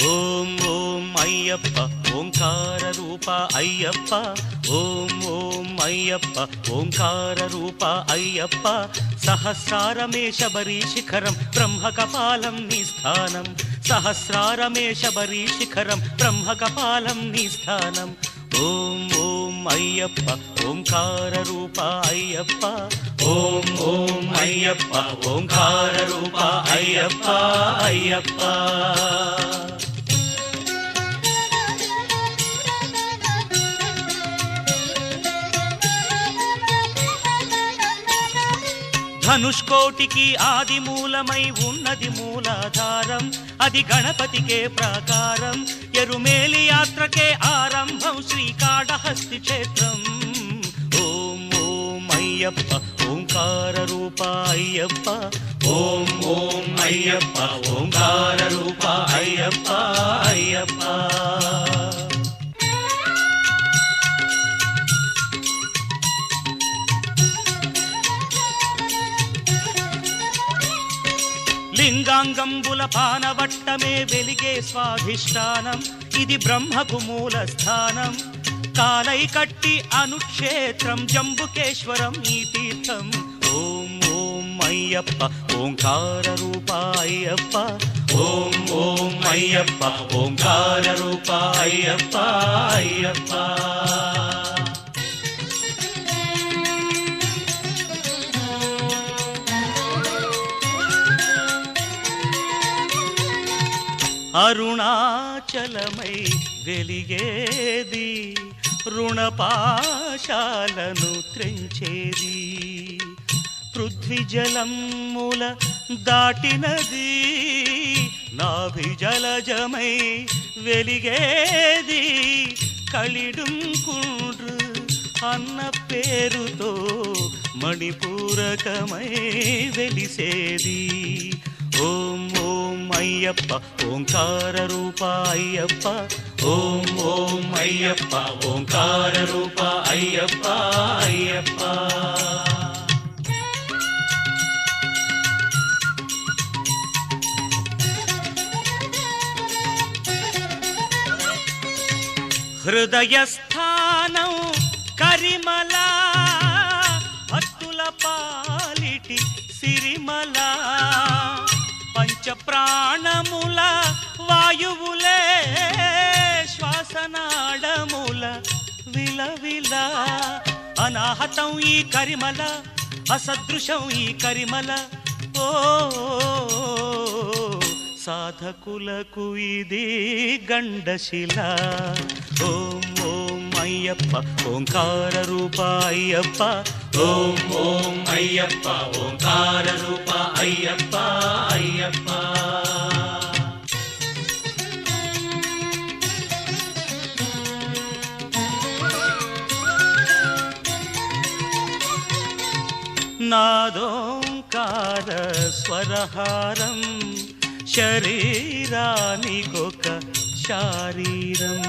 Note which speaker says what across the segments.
Speaker 1: ఓం ఓం అయ్యప్ప ఓంకార రూప అయ్యప్ప, ఓం ఓం అయ్యప్ప ఓంకార రూప అయ్యప్ప. సహస్రారమే శబరీ శిఖరం బ్రహ్మకపాలం నీ స్థానం, సహస్రారమే శబరీ శిఖరం బ్రహ్మకపాలం నీ స్థానం. ఓం ఓం అయ్యప్ప ఓంకార రూప అయ్యప్ప, ఓం ఓం అయ్యప్ప ఓంకార రూప అయ్యప్ప అయ్యప్ప. ధనుష్కోటికి ఆది మూలమై ఉన్నది మూలాధారం, అది గణపతికే ప్రాకారం. ఎరుమేలి యాత్రకే ఆరంభం శ్రీకాళహస్తి క్షేత్రం. ఓం ఓం అయ్యప్ప ఓంకార రూప అయ్యప్ప, ఓం ఓం అయ్యప్ప ఓంకార రూప అయ్యప్ప అయ్యప్ప. లింగాంగంబుల పానవట్టమే వెలిగే స్వాధిష్టానం, ఇది బ్రహ్మకు మూల స్థానం. కాలై కట్టి అనుక్షేత్రం జంబుకేశ్వరం ఈ తీర్థం. ఓం ఓం అయ్యప్ప ఓంకార రూప అయ్యప్ప, ఓం ఓం అయ్యప్ప ఓంకార రూప అయ్యప్ప అయ్యప్ప. అరుణాచలమై వెలిగేది, రుణపాశాలను త్రెంచేది. పృథ్వీజలముల దాటినది, నాభిజలజమై వెలిగేది. కలిడుంకుండ్రు అన్న పేరుతో మణిపూరకమై వెలిసేది. ఓం ఓం అయ్యప్ప ఓంకార రూప అయ్యప్ప, ఓం ఓం అయ్యప్ప ఓంకార రూప అయ్యప్ప అయ్యప్ప. హృదయస్థానం కరిమల, భక్తుల పాలిటి సిరిమల. పంచప్రాణముల వాయువులే శ్వాసనాడముల విలవిల. అనాహతం ఈ కరిమల, అసదృశం ఈ కరిమల. ఓ సాధకులకు ఇది గండశిల. ఓం ఓం అయ్యప్ప ఓంకార రూప అయ్యప్ప, ఓం ఓం అయ్యప్ప ఓంకార రూప అయ్యప్ప అయ్యప్ప. నాదోంకార స్వరహారం, శరీరానికొక శారీరం.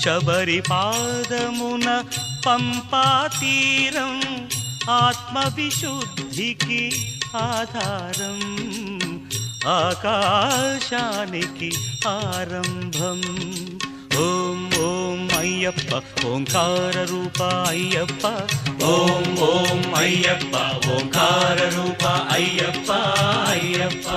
Speaker 1: శబరి పాదమున పంపాతీరం, ఆత్మవిశుద్ధికి ఆధారం. ఆకాశానికి ఆరంభం. ఓం ఓం అయ్యప్ప ఓంకార రూప అయ్యప్ప, ఓం ఓం అయ్యప్ప ఓంకార రూప అయ్యప్ప అయ్యప్ప.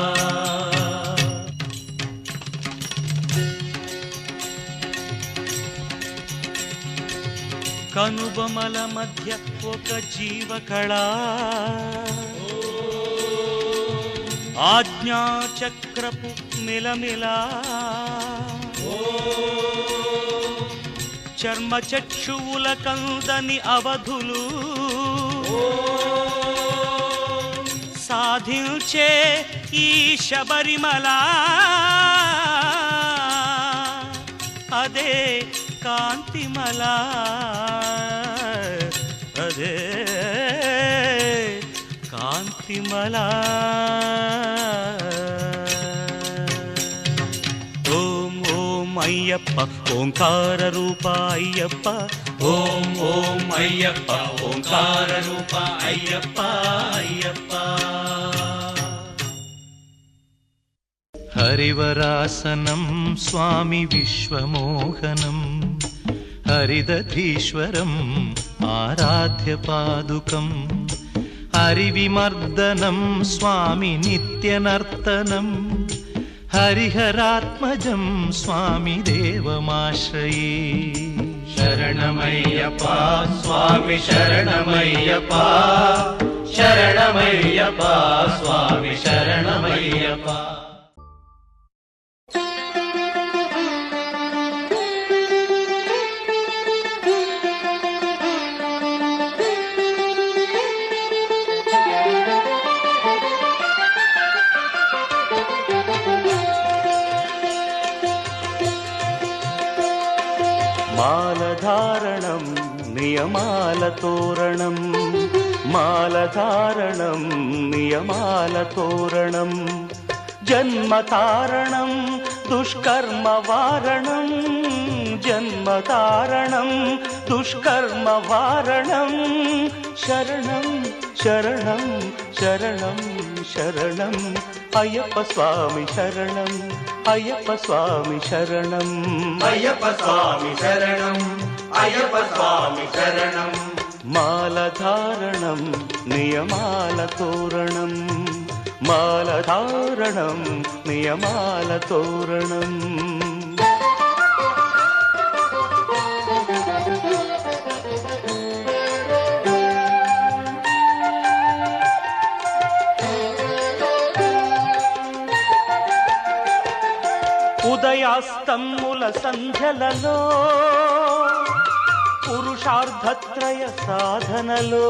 Speaker 1: కనుబొమల మధ్య ఒక జీవకళ, ఆజ్ఞాచక్రపు మిలమిలా. చర్మచక్షువుల కందని అవధులు, సాధించే ఈ శబరిమల. అదే కాంతిమల, అదే కాంతిమల. ఓం ఓం అయ్యప్ప ఓంకార రూప అయ్యప్ప, ఓం ఓం అయ్యప్ప ఓంకార రూప అయ్యప్ప అయ్యప్ప. హరివరాసనం స్వామి విశ్వమోహనం హరిదధీశ్వరం ఆరాధ్య పాదుకం హరివిమర్దనం స్వామి నిత్యనర్తనం హరిహరాత్మజం స్వామి దేవమాశ్రయే. శరణమయ్యప్ప స్వామి శరణమయ్యప్ప శరణమయ్యప్ప స్వామి శరణమయ్యప్ప. మాలధారణం నియమాల తోరణం మాలధారణం నియమాల తోరణం జన్మతారణం దుష్కర్మ వారణం జన్మతారణం దుష్కర్మ వారణం శరణం శరణం శరణం శరణం అయ్యప్ప స్వామి శరణం అయ్యప్ప స్వామి శరణం
Speaker 2: అయ్యప్ప స్వామి శరణం అయ్యప్ప స్వామి శరణం.
Speaker 1: మాలధారణం నియమాల తోరణం మాలధారణం నియమాల తోరణం. ఉదయాస్తముల సంధ్యలలో పురుషార్థత్రయ సాధనలో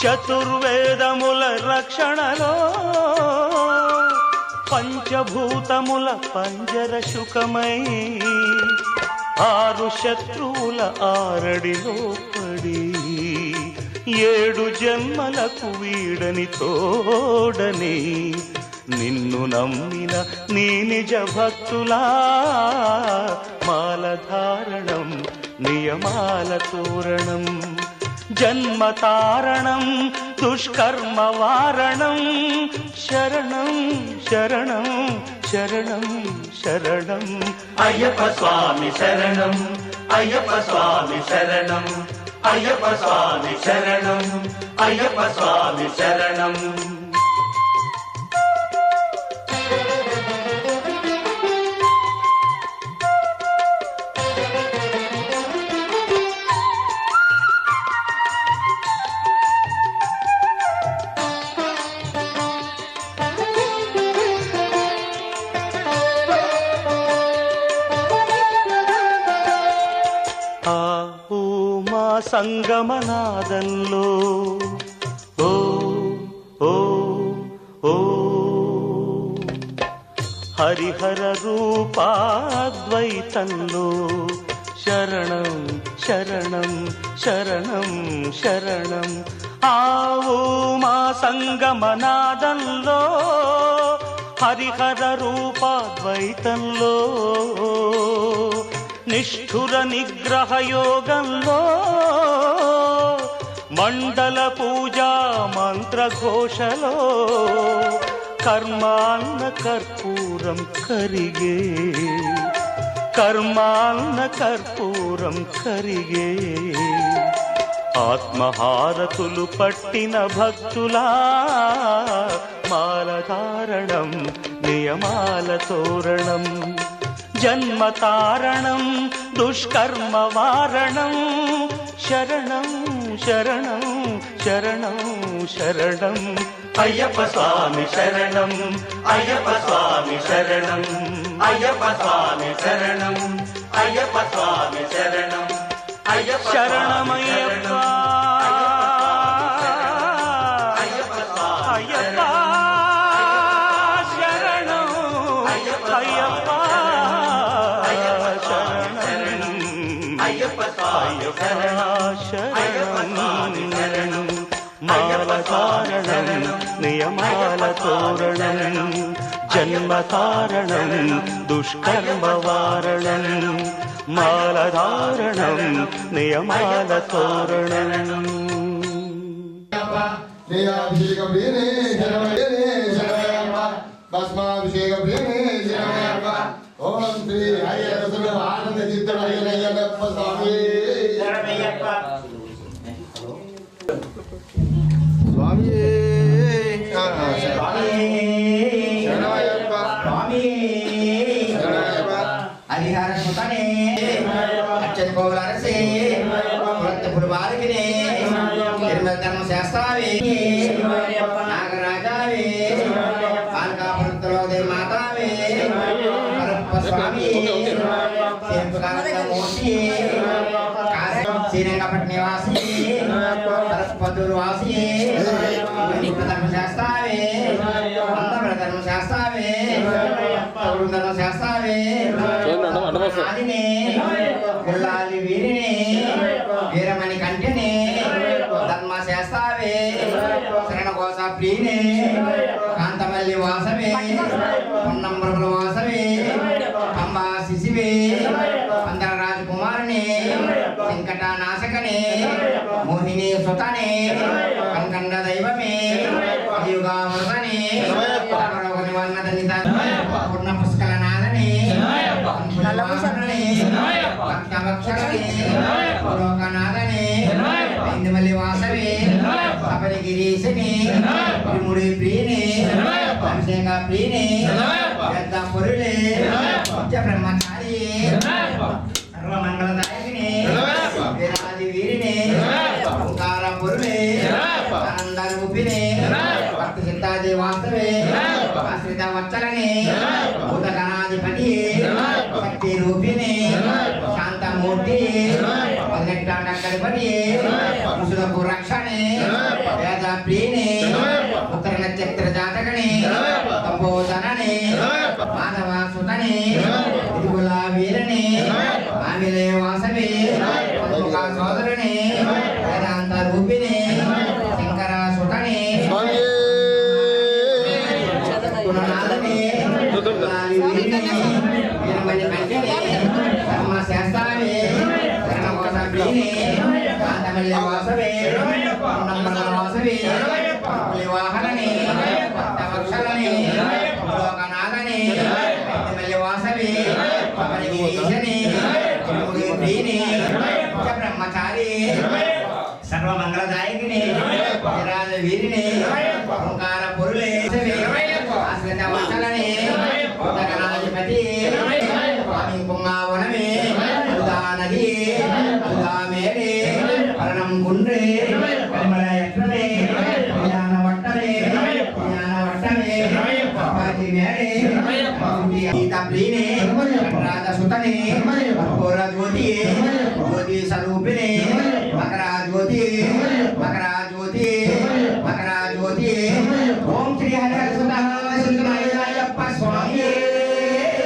Speaker 1: చతుర్వేదముల రక్షణలో పంచభూతముల పంజర శుకమై ఆరు శత్రువుల ఆరడిలో పడి ఏడు జన్మలకు వీడని తోడని నిన్ను నమ్మిన నీ నిజ భక్తులా మాలధారణం నియమాల తోరణం జన్మతారణం దుష్కర్మ వారణం శరణం శరణం శరణం శరణం
Speaker 2: అయ్యప్ప స్వామి శరణం అయ్యప్ప స్వామి శరణం అయ్యప్ప స్వామి శరణం అయ్యప్ప స్వామి శరణం.
Speaker 1: సంగమనాదంలో ఓ ఓ ఓ హరిహర రూపాద్వైతంలో శరణం శరణం శరణం శరణం. ఆవు మా సంగమనాదంలో హరిహర రూపాద్వైతంలో నిష్ఠుర నిగ్రహ యోగంలో మండల పూజా మంత్రఘోషలో కర్మాన్న కర్పూరం కరిగే కర్మాన్న కర్పూరం కరిగే ఆత్మహారతులు పట్టిన భక్తులా మాలధారణం నియమాల తోరణం జన్మతారణం దుష్కర్మ వారణం శరణం శరణం శరణం శరణం
Speaker 2: అయ్యప్ప స్వామి శరణం అయ్యప్ప స్వామి శరణం అయ్యప్ప స్వామి శరణం అయ్యప్ప స్వామి శరణం అయ్యప్ప
Speaker 1: శరణమయ్యప్ప
Speaker 2: అయ్యప్ప స్వామి
Speaker 1: అయ్యప్ప శరణం అయ్యప్ప శరణం
Speaker 2: అయ్యప్ప స్వామి
Speaker 1: శరణం మాలధారణం నియమాల తోరణం జన్మతారణం దుష్కర్మ వారణం మాలధారణం నియమాల తోరణం
Speaker 3: అభిషేక ప్రియనే శరణమయ్యప్ప భస్మాభిషేక ప్రియనే శరణమయ్యప్ప ఓం శ్రీ హరిహర ఆనంద చిత్తయ్యప్ప స్వామి
Speaker 2: శరణమయ్యప్ప
Speaker 3: స్వామి
Speaker 2: శరణమయ్యప్ప స్వామి
Speaker 3: శరణమయ్యప్ప
Speaker 2: హరిహర సుతనే అచ్చని కోవలరసే భక్తపుర బాలకినే నిర్మల ధర్మ శాస్త్రావే నాగరాజావే పాలకాపురత్రోదే మాతావే హరప్ప స్వామి మూర్తి శ్రీరంగపట్ నివాసి హరప్పదుర్వాసి ధర్మ శాస్త్రావే అందర ధర్మ శాస్త్రావే ధర్మ శాస్త్రావే ఆదినే పిల్లాలి వీరిని వీరమణి కంటిని ధర్మ శాస్త్రావే శరణ కోస ప్రియనే కాంతమల్లి వాసవే పొన్నంబరుల వాసవే అంబా శిశివే అందర రాజకుమారుని వెంకట నాశకనే మోహిని సుతనే కంకండ దైవమే యుగామృతనే పూర్ణ పుష్కల నాదనే లోకనాథనే ఇందుమల్లి వాసవే శబరిగిరీశని తిరుముడి ప్రియనే అభిషేక ప్రియనే పెద్ద పొరులే బ్రహ్మచారి సర్వమంగళదాయకిని వీరాది వీరిని ఓంకార పొరులే ఆనంద రూపిణి భక్తి సిద్ధాది వాస్తవే ఆశ్రిత వత్సలని భూతగణాధిపతి శక్తి రూపిణి శాంతమూర్తి 18 గణపతి ముసులకు రక్షణి వేద ప్రియని ఉత్తర నక్షత్ర జాతకని తపోధనని మాధవ సుతని ఇరుగుల వీరని ఆమెలే వాసవి సోదరుని వేదాంత రూపిణి శంకర సుతని ధర్మ శాస్త్రావే శరణకోస ప్రియనే కాంతమల్లి వాసవే వాసవే వాహనని భక్తవక్షలని లోకనాథని మల్లి వాసవే పవనగిరీశని ప్రియని బ్రహ్మచారి సర్వమంగళదాయకిని విరాజ వీరిని ఓంకార పొరులే ఆశ్రిత వత్సలని భూతగణాధిపతి స్వామి పొంగావనమే నది మేరే పరణం గుండ్రే కమల యక్షమే జ్ఞాన వట్టమే పాటి మేరే గీత ప్రియనే రాధ సుతనే కర్పూర జ్యోతి జ్యోతి స్వరూపిణి మకర జ్యోతి ఓం శ్రీ హరిహరసుతయ్యప్ప స్వామి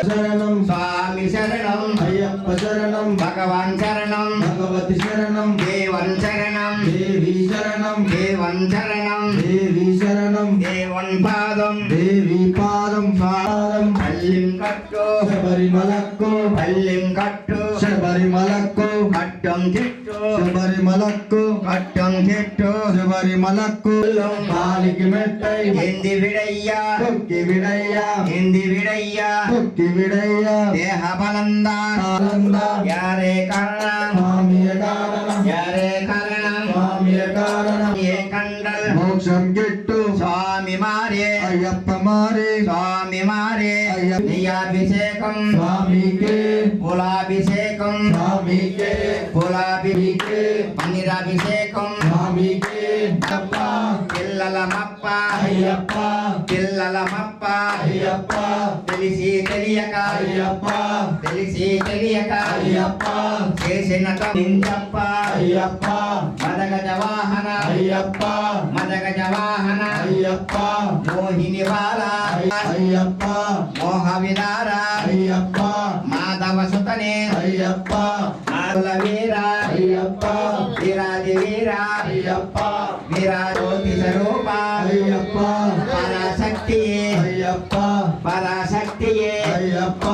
Speaker 3: శరణం
Speaker 2: స్వామి శరణం
Speaker 3: అయ్యప్ప శరణం
Speaker 2: భగవాన్ శరణం
Speaker 3: భగవతి శరణం
Speaker 2: దేవన్ శరణం
Speaker 3: దేవి శరణం
Speaker 2: దేవన్ శరణం
Speaker 3: దేవి శరణం
Speaker 2: దేవన్ పాదం
Speaker 3: దేవి పాదం పాదం
Speaker 2: పల్లిం కట్టు
Speaker 3: శబరిమలక్కు
Speaker 2: పల్లిం కట్టు
Speaker 3: శబరిమలక్కు
Speaker 2: కట్టం చెట్టు
Speaker 3: శబరిమలక్కు
Speaker 2: కట్టం చెట్టు
Speaker 3: శబరిమలక్కు కాలికి మెట్టై
Speaker 2: ఎంది విడయ్యా
Speaker 3: కొక్కి విడయ్యా
Speaker 2: ఎంది విడయ్యా
Speaker 3: కొక్కి విడయ్యా
Speaker 2: దేహ బలందా
Speaker 3: ఆనంద
Speaker 2: యారే కారణం
Speaker 3: స్వామియ కారణం
Speaker 2: యారే కారణం
Speaker 3: స్వామియ కారణం
Speaker 2: ఏ కండల్
Speaker 3: మోక్షం గిట్టు
Speaker 2: స్వామి మారే
Speaker 3: అయ్యప్ప మారే
Speaker 2: స్వామి మారే
Speaker 3: అయ్యప్ప
Speaker 2: నెయ్యాభిషేకం
Speaker 3: స్వామికే
Speaker 2: పూలాభిషేకం
Speaker 3: స్వామికే
Speaker 2: పూలాభిషేకం పన్నీరాభిషేకం
Speaker 3: స్వామికే అప్ప
Speaker 2: పిల్లల మప్ప
Speaker 3: అయ్యప్ప
Speaker 2: పిల్లల మప్ప
Speaker 3: అయ్యప్ప
Speaker 2: తెలిసి తెలియక
Speaker 3: అయ్యప్ప
Speaker 2: తెలిసి తెలియక
Speaker 3: అయ్యప్ప
Speaker 2: చేసిన తప్ప
Speaker 3: అయ్యప్ప
Speaker 2: మదగజ వాహన
Speaker 3: అయ్యప్ప
Speaker 2: మదగజ వాహన
Speaker 3: అయ్యప్ప
Speaker 2: మోహిని బాల
Speaker 3: అయ్యప్ప
Speaker 2: మోహ విదార
Speaker 3: అయ్యప్ప
Speaker 2: మాధవ సుతనే
Speaker 3: అయ్యప్ప
Speaker 2: ఆరుల వీర
Speaker 3: అయ్యప్ప
Speaker 2: వీరాది వీర
Speaker 3: అయ్యప్ప
Speaker 2: వీరాజ్యోతి స్వరూప
Speaker 3: అయ్యప్ప
Speaker 2: పరాశక్తియే
Speaker 3: అయ్యప్ప
Speaker 2: పరాశక్తియే
Speaker 3: అయ్యప్ప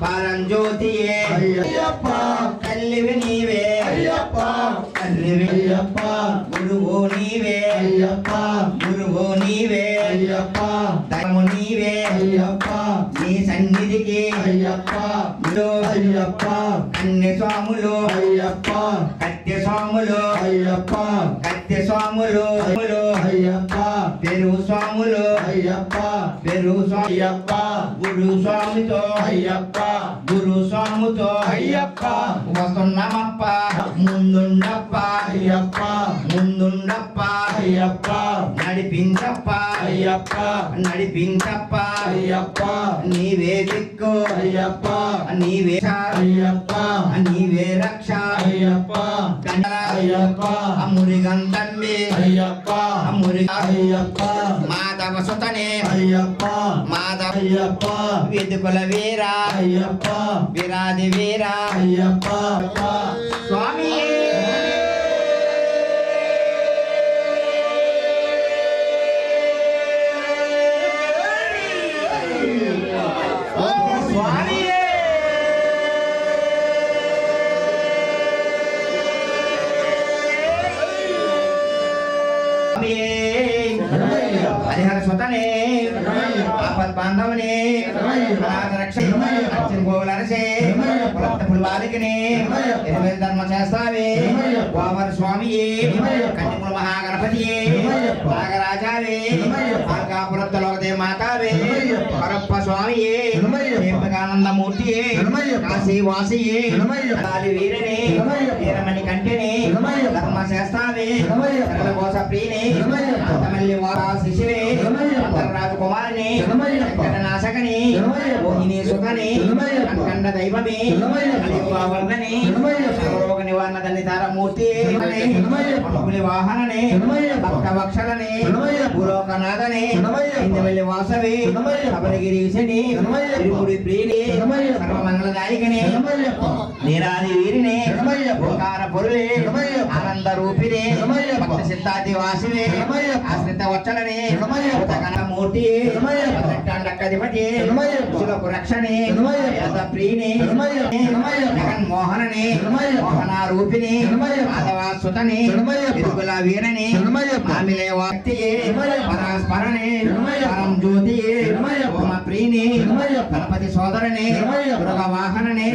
Speaker 2: పరంజ్యోతియే
Speaker 3: అయ్యప్ప
Speaker 2: తండ్రివి
Speaker 3: అయ్యప్ప
Speaker 2: గురువు నీవే
Speaker 3: అయ్యప్ప
Speaker 2: గురువు నీవే
Speaker 3: అయ్యప్ప
Speaker 2: దైవము నీవే
Speaker 3: అయ్యప్ప
Speaker 2: నీ సన్నిధికి
Speaker 3: అయ్యప్ప
Speaker 2: గురు
Speaker 3: అయ్యప్ప
Speaker 2: కన్య స్వాములు
Speaker 3: అయ్యప్ప
Speaker 2: కత్య స్వాములు
Speaker 3: అయ్యప్ప
Speaker 2: కత్య స్వాములు
Speaker 3: అయ్యప్ప
Speaker 2: పెరుగు స్వాములు
Speaker 3: అయ్యప్ప
Speaker 2: పెరుగు స్వామి
Speaker 3: అయ్యప్ప
Speaker 2: గురు స్వామితో
Speaker 3: అయ్యప్ప
Speaker 2: గురు స్వామితో
Speaker 3: అయ్యప్ప
Speaker 2: వస్తున్నామప్ప ముందుండప్ప
Speaker 3: అయ్యప్ప
Speaker 2: ముందుండప్ప
Speaker 3: అయ్యప్ప
Speaker 2: నడిపించప్ప
Speaker 3: అయ్యప్ప
Speaker 2: నడిపించప్ప
Speaker 3: అయ్యప్ప
Speaker 2: నీవే దిక్కు
Speaker 3: అయ్యప్ప
Speaker 2: నీవే
Speaker 3: అయ్యప్ప
Speaker 2: నీవే రక్ష
Speaker 3: అయ్యప్ప అయ్యప్ప
Speaker 2: మురిగం తమ్మి
Speaker 3: అయ్యప్ప
Speaker 2: మురిగ
Speaker 3: అయ్యప్ప
Speaker 2: మాధవ సుతనే
Speaker 3: అయ్యప్ప
Speaker 2: మాధవ
Speaker 3: అయ్యప్ప
Speaker 2: వెదుకుల వీర
Speaker 3: అయ్యప్ప
Speaker 2: విరాది వీర
Speaker 3: అయ్యప్ప
Speaker 2: స్వామి స్వామి హరిహర సుతనే ఆపద్ బాంధవనే అనాథ రక్షణ గోలరసే పులబాలికనే ఎనిమిది ధర్మ చేస్తావే వామర స్వామియే కన్యముల మహాగణపతియే నాగరాజావే మార్గాపురత్తలోకదే మాతావే పరప్ప స్వామియే దీపకానందమూర్తియే కాశీవాసియే కాలి వీరనే వీరమణి కంటెనే ధర్మ చేస్తావే సరళ కోస ప్రియనే అంతమల్లి వారా శిశివే అంతర్రాజ కుమారిని వెంకటనాశకని మోహిని సుఖని అంకండ దైవమే కలియుగవర్ధని సర్వరోగ నివారణ దండితారమూర్తి పులి వాహననే భక్త వక్షలనే భూలోకనాథనే ఇంద్రవల్లి వాసవే శబరిగిరీశని తిరుముడి ప్రియుని సర్వమంగళదాయకనే నీరాది వీరినే ఓంకార పొరులే ఆనంద రూపిణే భక్త సిద్ధాది వాసివే ఆశ్రిత వచ్చలనే మూర్తి పదెట్టాండక్కధిపతి శిలకు రక్షణే ప్రియనే జగన్మోహననే మోహనారూపిణి మాధవాసుతనే తిరుగుల వీరనే మామిలే వాక్తియే పరాస్మరణే పరం జ్యోతియే ఓమ ప్రియనే గణపతి సోదరనే మృగ వాహననే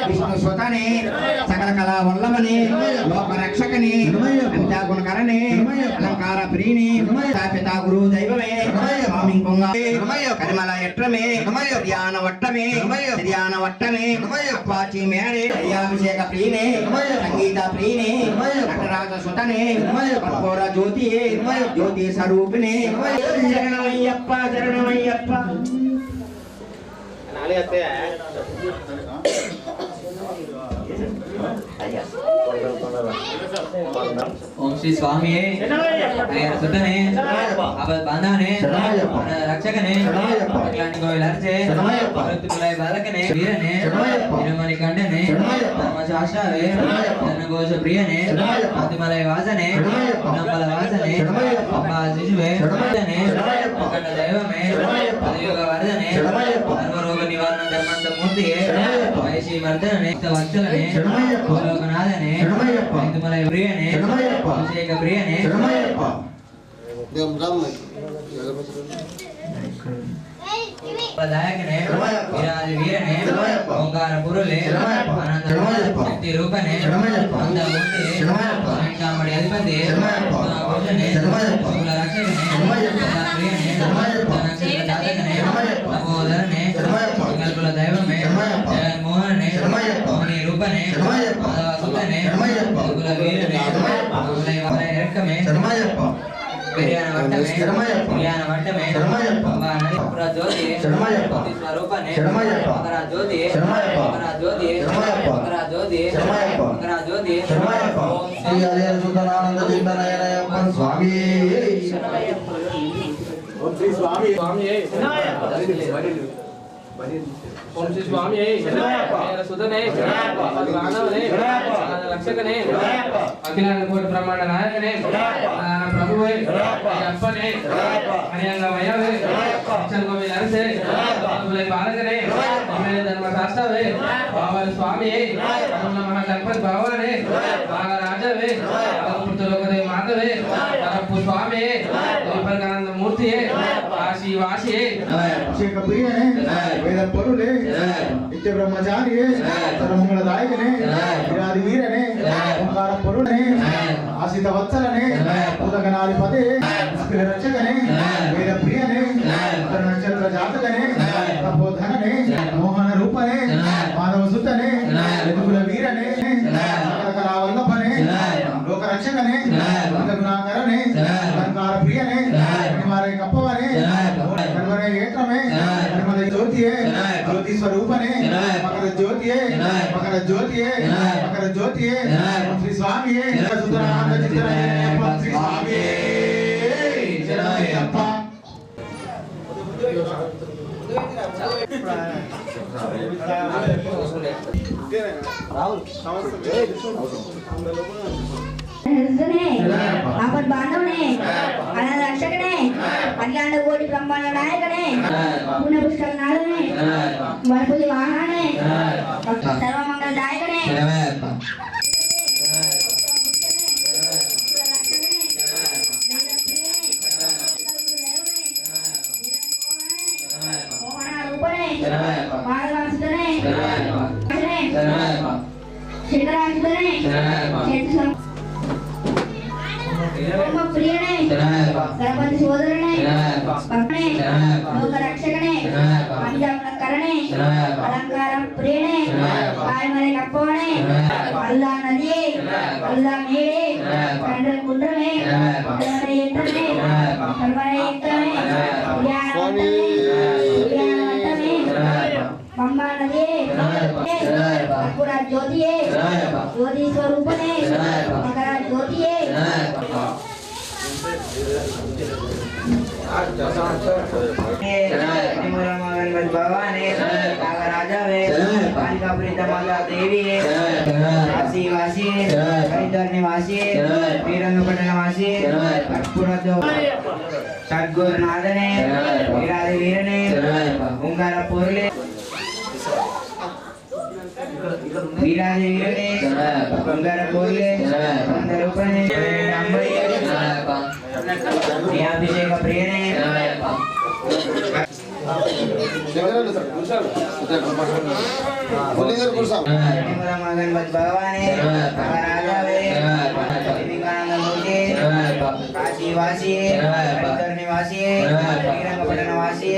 Speaker 2: విష్ణు సుతనే సకల కళా వల్లభనే లోక రక్షకనే అంత్యాగుణకరణే అలంకార ప్రియనే స్థాపిత గురు దైవమే స్వామి కొంగ కరిమల ఎట్రమే ధ్యాన వట్టమే ధ్యాన వట్టమే అప్పాచి మేడే అభిషేక ప్రియనే సంగీత ప్రియనే నటరాజ సుతనే కర్పూర జ్యోతియే జ్యోతి స్వరూపిణే శరణమయ్యప్ప శరణమయ్యప్ప
Speaker 4: ఓం శ్రీ స్వామి సుతనే బాంధవనే రక్షకనే అట్లాంటి గోవిలర్చే భక్తులై బాలకనే వీరనే తిరుమని కండనే ధర్మ శాస్త్రవే ధనఘోష ప్రియనే అంతిమలై వాసనే నంబల వాసనే అంబా శిశువే అఖండ దైవమే కలియుగ వర్ధనే సర్వరోగ నివారణ ధర్మంత మూర్తియే వైశీ వర్ధననే వత్సలనే భూలోకనాథనే ఇందుమలై ప్రియనే అభిషేక ప్రియనే దాయకనే విరాజి వీరనే ఓంకార పురులే ఆనంద శక్తి రూపనే అందమూర్తి వెంకటమడి అధిపతి భూషణే కుల రక్షకనే ప్రియనే ధనక్షేత్ర జాతకనే నవోదరనే కల్పుల దైవమే జగన్మోహననే మోహిని రూపనే మాధవసుతనే కుల వీరనే కులై రక్కమే బిర్యాన వట్టమే అంబా జ్యోతి స్వరూపనే మకర జ్యోతి ఓం
Speaker 3: శ్రీ హరిహర సుతనానంద చింతనయనయప్పన్ స్వామి
Speaker 5: ఓం శ్రీ స్వామి ఓం శ్రీ స్వామి సుధనే బాంధవనే రక్షకనే అఖిలాండ కోటి బ్రహ్మాండ నాయకనే ప్రభువే అప్పనే అనియంగ వయవే అక్షర గోవింద అరసే బాలకనే ధర్మశాస్త్రవే బాబాల స్వామి ఓం నమః గణపతి భగవానే నాగరాజవే అమృతలోకదే మాధవే పరపు స్వామి దీపకానంద మూర్తియే కాశీ వాసియే
Speaker 6: అభిషేక ప్రియనే వేద పరులే నిత్య బ్రహ్మచారియే సర్వమంగళదాయకనే విరాది వీరనే ఓంకార పరులనే ఆశిత వత్సలనే ఉదగనాధిపతే అఖిల రక్షకనే వేద ప్రియనే నక్షత్ర జాతకనే తపోధననే మోహన రూపనే మాధవ సుతనే యదుకుల వీరనే సకల వల్లభనే లోక రక్షకనే గుణాకరనే ఓంకార ప్రియనే నిమారే కప్పవనే కర్మనే ఏత్రమే నిర్మల జ్యోతియే జ్యోతి స్వరూపనే మకర జ్యోతియే మకర జ్యోతియే మకర జ్యోతియే శ్రీ స్వామియే సుతరానంద చిత్తరయ్యప్ప శ్రీ స్వామియే శరణయ్యప్ప
Speaker 7: ఆపద్ బాంధవనే అనాథ రక్షకనే అఖిలాండ కోటి బ్రహ్మాండ నాయకనే పుణ్య పుష్కర నాథనే వరపులి వాహననే సర్వమంగళ దాయకనే మోహన రూపనే మాధవాసుతనే శంకరాసుతనే ప్రియనే గణపతి సోదరునే భక్తనే లోక రక్షకనే పంచామృతకరణే అలంకార ప్రియనే కాయమరే కప్పవనే అల్లా నదియే అల్లా మేడే కండ్ర కుండ్రమే కర్మరే యంత్రమే కర్మరే యంత్రమే జ్ఞానవంతమే పంబా నదియే అక్కుర జ్యోతియే జ్యోతి స్వరూపనే మకర జ్యోతియే
Speaker 2: भगवाने नागराजावे कालिकाप्रीत माता देवी काशी वासी हरिद्वार निवासी वीरंगपट्टन निवासी कर्पूरतो सद्गुरुनाथने विराज वीरने ओंकार पोरले विराज वीरने ओंकार पोरले अंदरूपने अभिषेक प्रियने गणपति भगवाने राजावे काशी वासी हरिद्वार निवासी वीरंगपट्टन निवासी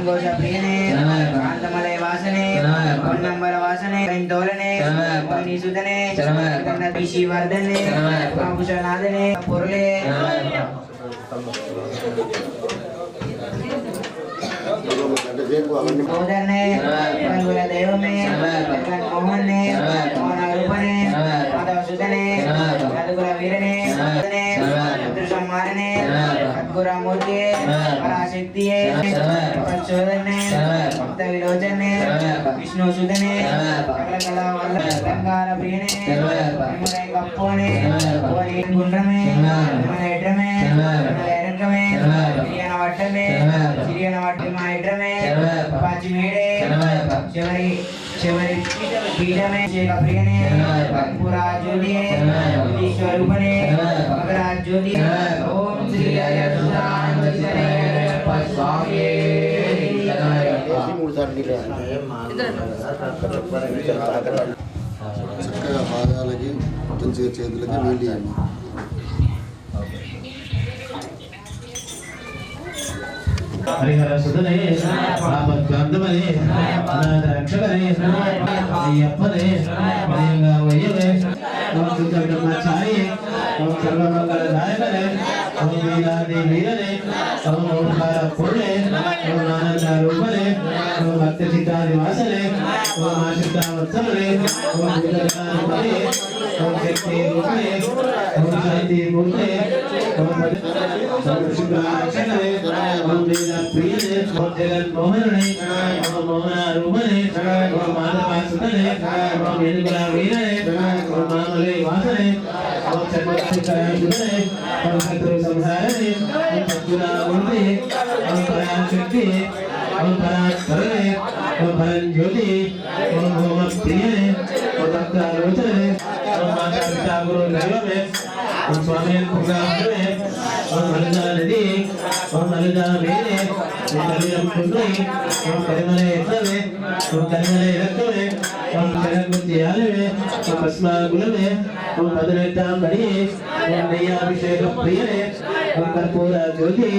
Speaker 2: घोष प्रियने कांतमलय वासने कोन्नंबर वासने तोलने सुधने पिशी वर्धने भूषणाधने पुरले मोदरने रंगुला देव में जगन मोहन ने मोहन रूपने माधव सुधने यदुकुला वीरने त्रिशूल मारने सद्गुरा मूर्ति पराशक्ति पंचोदने भक्त विलोचने विष्णु सुधने कला गंगार प्रियने निर्मले कप्पोने ओरी गुंडमे निर्मले एड्रमे निर्मले एरंगमे सिरियन वट्टमे सिरियन वट्टमा एड्रमे पाची मेडे शिवरी पीठमे शेख प्रियने पूरा ज्योतिये ज्योति स्वरूपने मकरा ज्योति ओम श्री अय्यप्पा स्वामी
Speaker 8: చక్కగా పాదాలకి మంచిగా చేతులకి నీళ్ళు ఇవ్వండి.
Speaker 9: హరిహర సుధనే ఆపద్బాంధవనే అనాథ రక్షకనే అయ్యప్పనే ప్రియంగా వయ్యవే ఓం శుద్ధ బ్రహ్మచారి ఓం సర్వమంగళదాయకనే ఓం వీరాది వీరనే ఓం ఓంకార పూర్ణే ఓం ఆనంద రూపనే ఓం భక్త చిత్తాది వాసనే ఓం ఆశిత వత్సలనే ఓం బుద్ధకారపనే ఓం శక్తి రూపనే ఓం శాంతి మూర్తే ఓం శుభాక్షణే ఓం వేద ప్రియనే ఓం జగన్ మోహననే ఓం మోహన రూపనే ఓం మాధవ సుతనే ఓం యదుకుల వీరనే ఓం మామలే వాసనే ఓం చక్రవర్తికరణే ఓం శత్రు సంహారనే ఓం సద్గుణ మూర్తి ఓం పరాశక్తి ఓం పరాత్పరనే ओम भरन ज्योति ओम होम प्रियने ओम भक्त आलोचने ओम माता पिता गुरु दैवमे ओम स्वामी पुराणे ओम ललिता नदी ओम ललिता मेने ओम कलियम कुंडली ओम कलिमले एत्तवे ओम कलिमले रक्तवे ओम शरणमुक्ति आलवे ओम भस्मा गुलवे ओम पदनेताम बड़िये ओम नैयाभिषेक प्रियने ओम कर्पूर ज्योति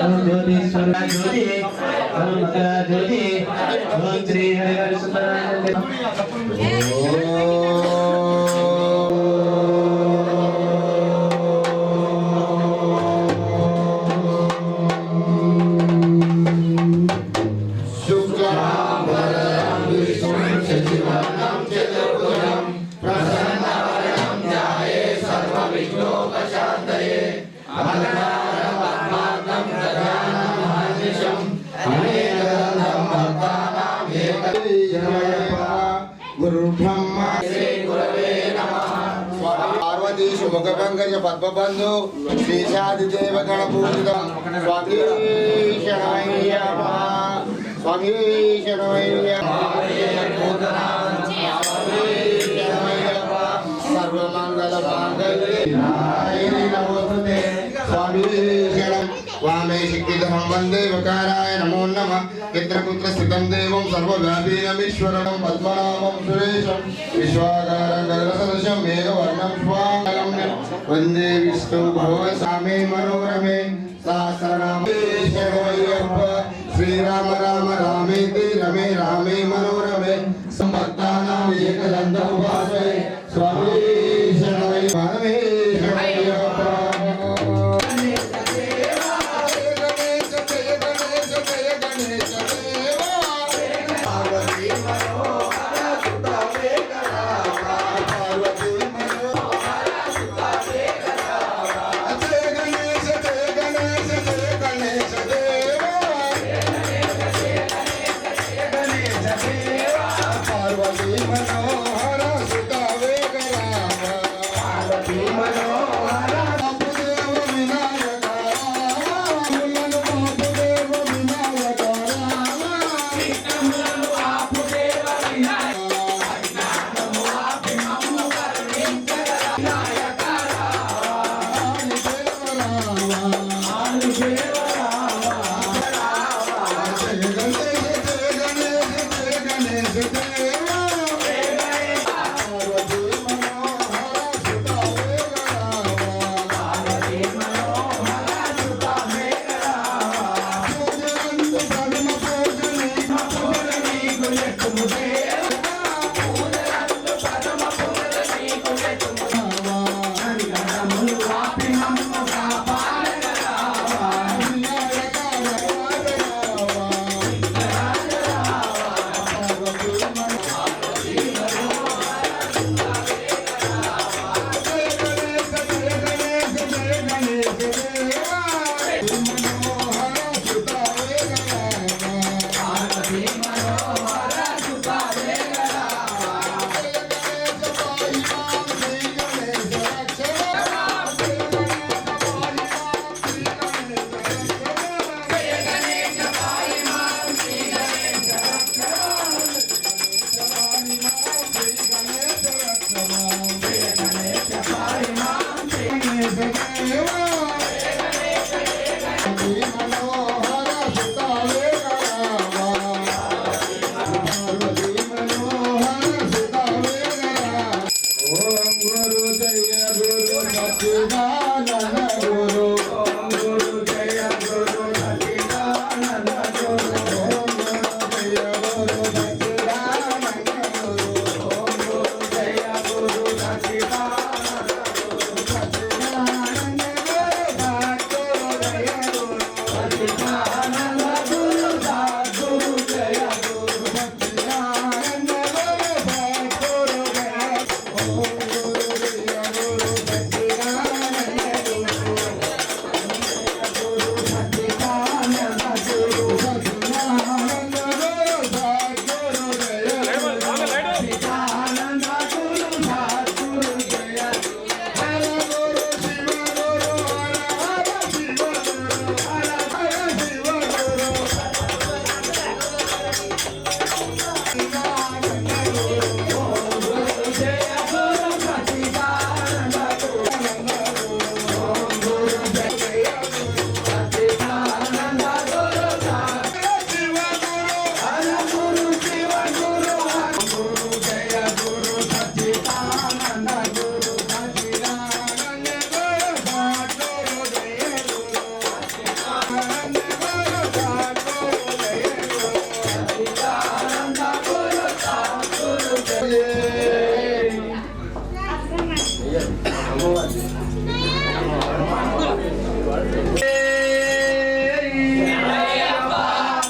Speaker 9: ओम ज्योतिश्वर ज्योति ओम मकरा ज्योति ओम श्री हरिहर सुंदर
Speaker 8: पार्वतीशु मुखपंकज पद्मबंधु श्रीशादिदेव गणपूजितं स्वामी शरणमय्यप्प स्वामी शरणमय्यप्प सर्वमंगलमांगल्ये नमोस्तुते स्वामी शरणं वामे शिक्षितहं वन्दे वकाराय नमो नमः यत्र कुत्र स्थितं देवं सर्वव्यापीनमीश्वरं पद्मनाभं सुरेशं विश्वाकारं गगनसदृशं मेघवर्णं स्वागम्यं वन्दे विष्णु भवसामे मनोरमे सहस्रनामे शरणमय्यप्प श्रीराम राम रामेति रमे रामे मनोरमे संभक्तानां एकदन्तं उपासते स्वामी शरणमय्यप्प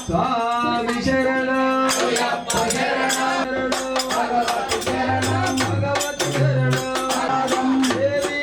Speaker 5: స్వామి శరణం భగవతి శరణం దేవి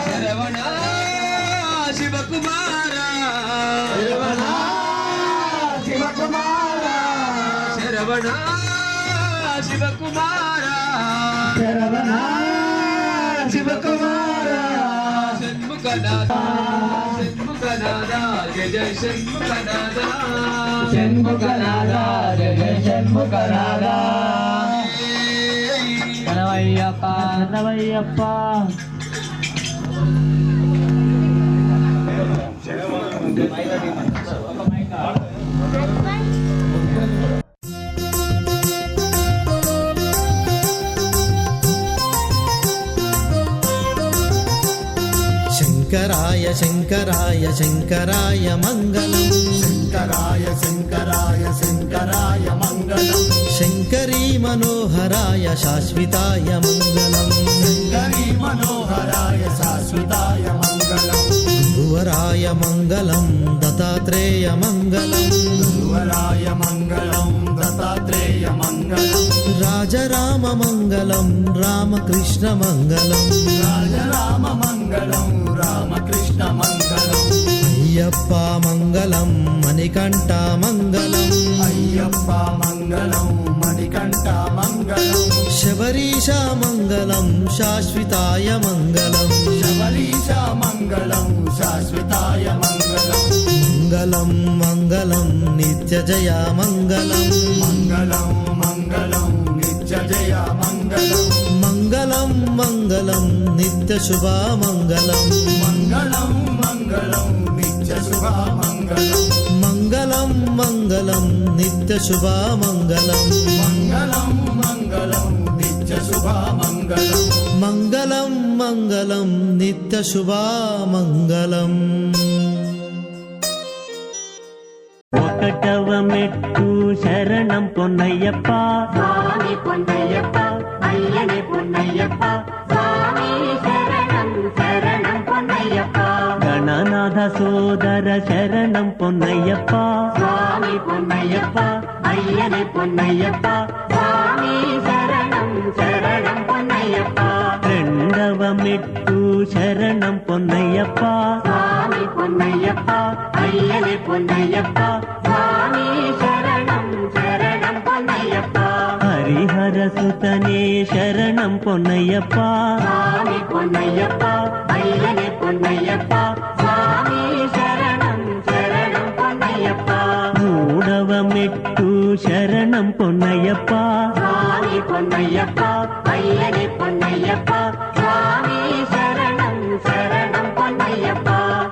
Speaker 5: శరవణ శివకుమార శరవణ శివకుమార
Speaker 3: శరవణ శివకుమార
Speaker 5: షణ్ముఖనాథ షణ్ముఖనాథ జయ జయ షణ్ముఖనాథ
Speaker 2: షణ్ముఖనాథ జయ జయ షణ్ముఖనాథ కనవయ్యప్ప కనవయ్యప్ప
Speaker 10: శంకరాయ శంకరాయ శంకరాయ మంగళం
Speaker 3: శంకరాయ శంకరాయ శంకరాయ మంగళం
Speaker 10: శంకరీ మనోహరాయ శాశ్వతాయ మంగళం
Speaker 3: శంకరీ మనోహరాయ శాశ్వతాయ మంగళం
Speaker 10: గురువరాయ మంగళం దత్తాత్రేయ మంగళం
Speaker 3: గురువరాయ మంగళం దత్తాత్రేయ మంగళం
Speaker 10: రాజరామ మంగళం రామకృష్ణ మంగళం
Speaker 3: రాజరామ మంగళం రామకృష్ణ మంగళం
Speaker 10: అయ్యప్ప మంగళం మణికంఠ మంగళం
Speaker 3: అయ్యప్ప మంగళం మణికంఠ మంగళం
Speaker 10: శబరీశ మంగళం శాశ్వతాయ మంగళం
Speaker 3: శబరీశ మంగళం శాశ్వతాయ మంగళం
Speaker 10: మంగళం మంగళం నిత్య జయ మంగళం
Speaker 3: మంగళం మంగళం నిత్య జయ మంగళం
Speaker 10: మంగళం మంగళం నిత్య శుభ మంగళం
Speaker 3: మంగళం మంగళం నిత్య శుభ మంగళం
Speaker 10: మంగళం మంగళం నిత్య శుభ మంగళం
Speaker 3: మంగళం మంగళం నిత్య శుభ మంగళం
Speaker 10: మంగళం మంగళం నిత్య శుభ మంగళం.
Speaker 1: ఒకటవ మెట్టు శరణం పొన్నయ్యప్ప
Speaker 7: స్వామి పొన్నయ్యప్ప అయ్యనే పొన్నయ్యప్ప స్వామి శరణం శరణం పొన్నయ్యప్ప
Speaker 1: గణనాథ సోదర శరణం పొన్నయ్యప్ప
Speaker 7: స్వామి పొన్నయ్యప్ప అయ్యనే పొన్నయ్యప్ప స్వామి శరణం శరణం పొన్నయ్యప్ప
Speaker 1: రెండవ మెట్టు శరణం పొన్నయ్యప్ప
Speaker 7: స్వామి పొన్నయ్యప్ప అయ్యనే పొన్నయ్యప్ప స్వామి శరణం శరణం పొన్నయ్యప్ప
Speaker 1: హరిహర సుతనే శరణం పొన్నయ్యప్ప
Speaker 7: స్వామి పొన్నయ్యప్ప అయ్యనే పొన్నయ్యప్ప స్వామి శరణం శరణం పొన్నయ్యప్ప
Speaker 1: మూడవ మెట్టు శరణం పొన్నయ్యప్ప
Speaker 7: స్వామి పొన్నయ్యప్ప అయ్యనే పొన్నయ్యప్ప స్వామి శరణం శరణం పొన్నయ్యప్ప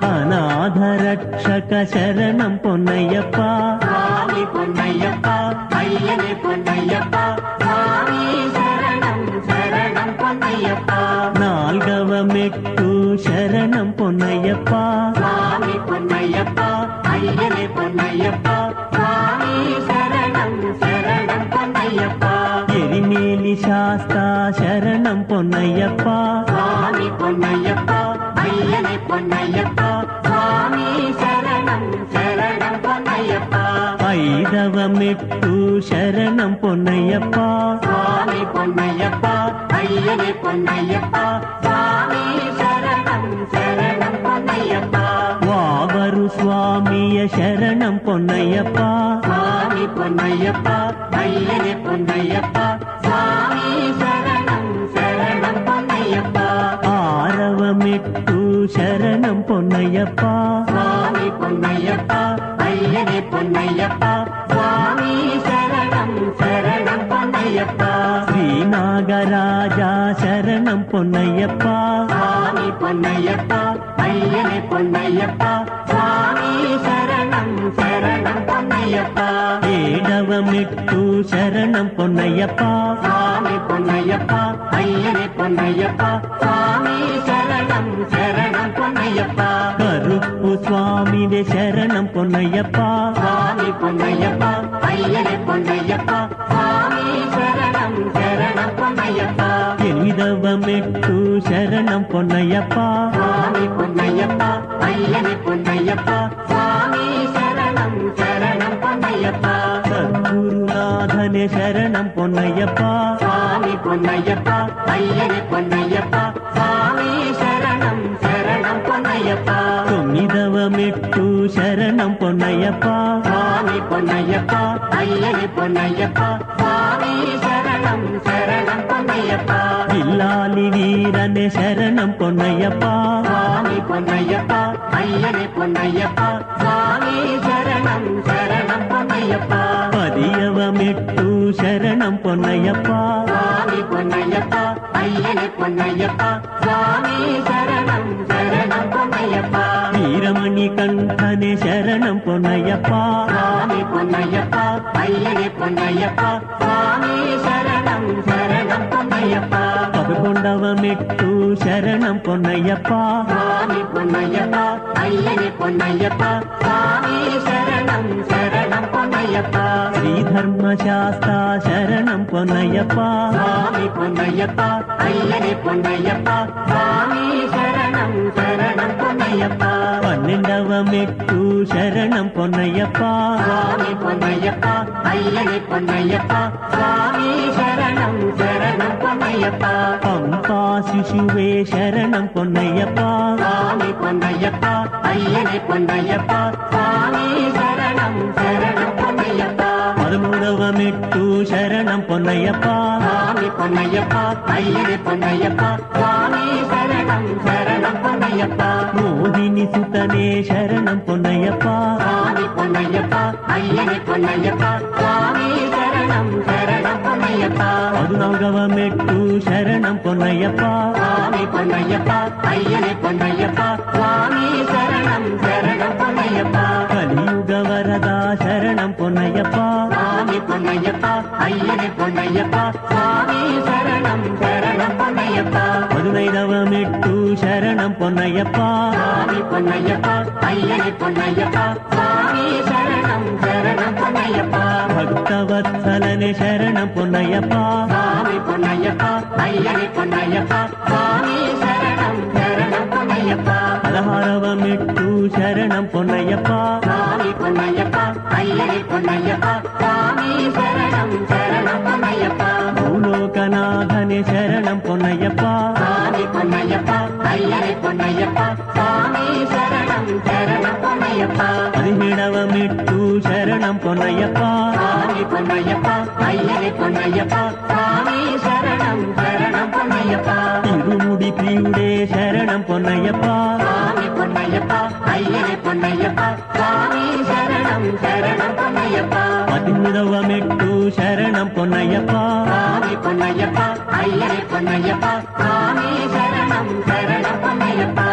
Speaker 1: అనాథ రక్షక శరణం పొన్నయ్యప్ప பொன்னையப்பா
Speaker 7: சுவாமி பொன்னையப்பா ஐயனே பொன்னையப்பா சுவாமி சரணம் சரணம் பொன்னையப்பா
Speaker 1: நால்கவமெட்டு சரணம் பொன்னையப்பா
Speaker 7: சுவாமி பொன்னையப்பா ஐயனே பொன்னையப்பா சுவாமி சரணம் சரணம் பொன்னையப்பா
Speaker 1: எரிமேலி சாஸ்தா சரணம் பொன்னையப்பா
Speaker 7: சுவாமி பொன்னையப்பா ஐயனே பொன்னையப்பா சுவாமி சரணம் சரணம் பொன்னையப்பா
Speaker 1: ஐதவமெட்டு சரணம் பொன்னையப்பா
Speaker 7: சுவாமி பொன்னையப்பா ஐயனே பொன்னையப்பா சுவாமி சரணம் சரணம் பொன்னையப்பா
Speaker 1: வாவரு சுவாமிய சரணம் பொன்னையப்பா
Speaker 7: சுவாமி பொன்னையப்பா ஐயனே பொன்னையப்பா சுவாமி சரணம் சரணம் பொன்னையப்பா
Speaker 1: ஆரவமெட்டு சரணம் பொன்னையப்பா
Speaker 7: சுவாமி பொன்னையப்பா ஐயனே பொன்னையப்பா சுவாமி சரணம் சரணம் பொன்னையப்பா
Speaker 1: ஸ்ரீநாகராஜா சரணம் பொன்னையப்பா
Speaker 7: சுவாமி பொன்னையப்பா ஐயனே பொன்னையப்பா சுவாமி சரணம் சரணம் பொன்னையப்பா
Speaker 1: ஏடவமெட்டு சரணம் பொன்னையப்பா
Speaker 7: சுவாமி பொன்னையப்பா ஐயனே பொன்னையப்பா சுவாமி சரணம் சரணம் பொன்னையப்பா
Speaker 1: கருப்பு சுவாமிவே சரணம் பொன்னையப்பா
Speaker 7: சுவாமி பொன்னையப்பா ஐயனே பொன்னையப்பா சுவாமி சரணம் சரணம் பொன்னையப்பா
Speaker 1: எனிதவமெட்டு சரணம் பொன்னையப்பா
Speaker 7: சுவாமி பொன்னையப்பா ஐயனே பொன்னையப்பா சுவாமி சரணம் சரணம் பொன்னையப்பா
Speaker 1: சத்குருநாதனே சரணம் பொன்னையப்பா
Speaker 7: சுவாமி பொன்னையப்பா ஐயனே பொன்னையப்பா சுவாமி சரணம் சரணம் பொன்னையப்பா
Speaker 1: தொம்மிதவமெட்டு சரணம் பொன்னையப்பா
Speaker 7: சுவாமி பொன்னையப்பா ஐயனே பொன்னையப்பா சுவாமி சரணம் சரணம் பொன்னையப்பா
Speaker 1: வில்லாலி வீரனே சரணம் பொன்னையப்பா
Speaker 7: சுவாமி பொன்னையப்பா ஐயனே பொன்னையப்பா சுவாமி சரணம் சரணம் பொன்னையப்பா
Speaker 1: பதியவமெட்டு சரணம் பொன்னையப்பா
Speaker 7: சுவாமி பொன்னையப்பா ஐயனே பொன்னையப்பா சுவாமி சரணம் சரணம் பொன்னையப்பா
Speaker 1: வீரமணி கண்டனே சரணம் பொன்னையப்பா
Speaker 7: சுவாமி பொன்னையப்பா ஐயனே பொன்னையப்பா சுவாமி சரணம் சரணம் பொன்னையப்பா
Speaker 1: பதுகொண்டவமெட்டு சரணம் பொன்னையப்பா
Speaker 7: சுவாமி பொன்னையப்பா ஐயனே பொன்னையப்பா சுவாமி சரணம் சரணம் பொன்னையப்பா
Speaker 1: ஸ்ரீதர்மசாஸ்தா சரணம் பொன்னையப்பா
Speaker 7: சுவாமி பொன்னையப்பா ஐயனே பொன்னையப்பா சுவாமி சரணம் சரணம் பொன்னையப்பா
Speaker 1: பன்னெண்டவமெட்டு சரணம் பொன்னையப்பா
Speaker 7: சுவாமி பொன்னையப்பா ஐயனே பொன்னையப்பா சுவாமி சரணம் சரணம் பொன்னையப்பா
Speaker 1: பம்பா சிசுவே சரணம் பொன்னையப்பா
Speaker 7: சுவாமி பொன்னையப்பா ஐயனே பொன்னையப்பா சுவாமி சரணம் சரணம் பொன்னையப்பா
Speaker 1: பதிமூடவமெட்டு சரணம் பொன்னையப்பா
Speaker 7: சுவாமி பொன்னையப்பா ஐயனே பொன்னையப்பா சுவாமி சரணம் சரணம் பொன்னையப்பா
Speaker 1: மோதினி சுத்தனே சரணம் பொன்னையப்பா
Speaker 7: சுவாமி பொன்னையப்பா ஐயனே பொன்னையப்பா சுவாமி சரணம் சரணம் பொன்னையப்பா
Speaker 1: பதினால்கவமெட்டு சரணம் பொன்னையப்பா
Speaker 7: சுவாமி பொன்னையப்பா ஐயனே பொன்னையப்பா சுவாமி சரணம் சரணம் பொன்னையப்பா
Speaker 1: கலியுக வரதா சரணம் பொன்னையப்பா
Speaker 7: சுவாமி பொன்னையப்பா ஐயனே பொன்னையப்பா சுவாமி சரணம் சரணம் பொன்னையப்பா
Speaker 1: பதினைதவமெட்டு சரணம் பொன்னையப்பா
Speaker 7: சுவாமி பொன்னையப்பா ஐயனே பொன்னையப்பா சுவாமி சரணம் சரணம் பொன்னையப்பா
Speaker 1: பக்தவத்சலனே சரணம் பொன்னையப்பா
Speaker 7: சுவாமி பொன்னையப்பா ஐயனே பொன்னையப்பா சுவாமி சரணம் சரணம் பொன்னையப்பா
Speaker 1: பலஹாரவமெட்டு சரணம் பொன்னையப்பா
Speaker 7: சுவாமி பொன்னையப்பா ஐயனே பொன்னையப்பா சுவாமி சரணம் சரணம் பொன்னையப்பா
Speaker 1: பூலோகநாதனே சரணம் பொன்னையப்பா
Speaker 7: சுவாமி பொன்னையப்பா ஐயனே பொன்னையப்பா சுவாமி சரணம் சரணம் பொன்னையப்பா
Speaker 1: பதினேழவமெட்டு சரணம் பொன்னையப்பா
Speaker 7: சுவாமி பொன்னையப்பா ஐயனே பொன்னையப்பா சுவாமி சரணம் சரணம் பொன்னையப்பா
Speaker 1: திருமுடி பிரியுடே சரணம் பொன்னையப்பா
Speaker 7: சுவாமி பொன்னையப்பா ஐயனே பொன்னையப்பா சுவாமி சரணம் சரணம் பொன்னையப்பா
Speaker 1: பதிமுதவமெட்டு சரணம் பொன்னையப்பா
Speaker 7: சுவாமி பொன்னையப்பா ஐயனே பொன்னையப்பா சுவாமி சரணம் சரணம் பொன்னையப்பா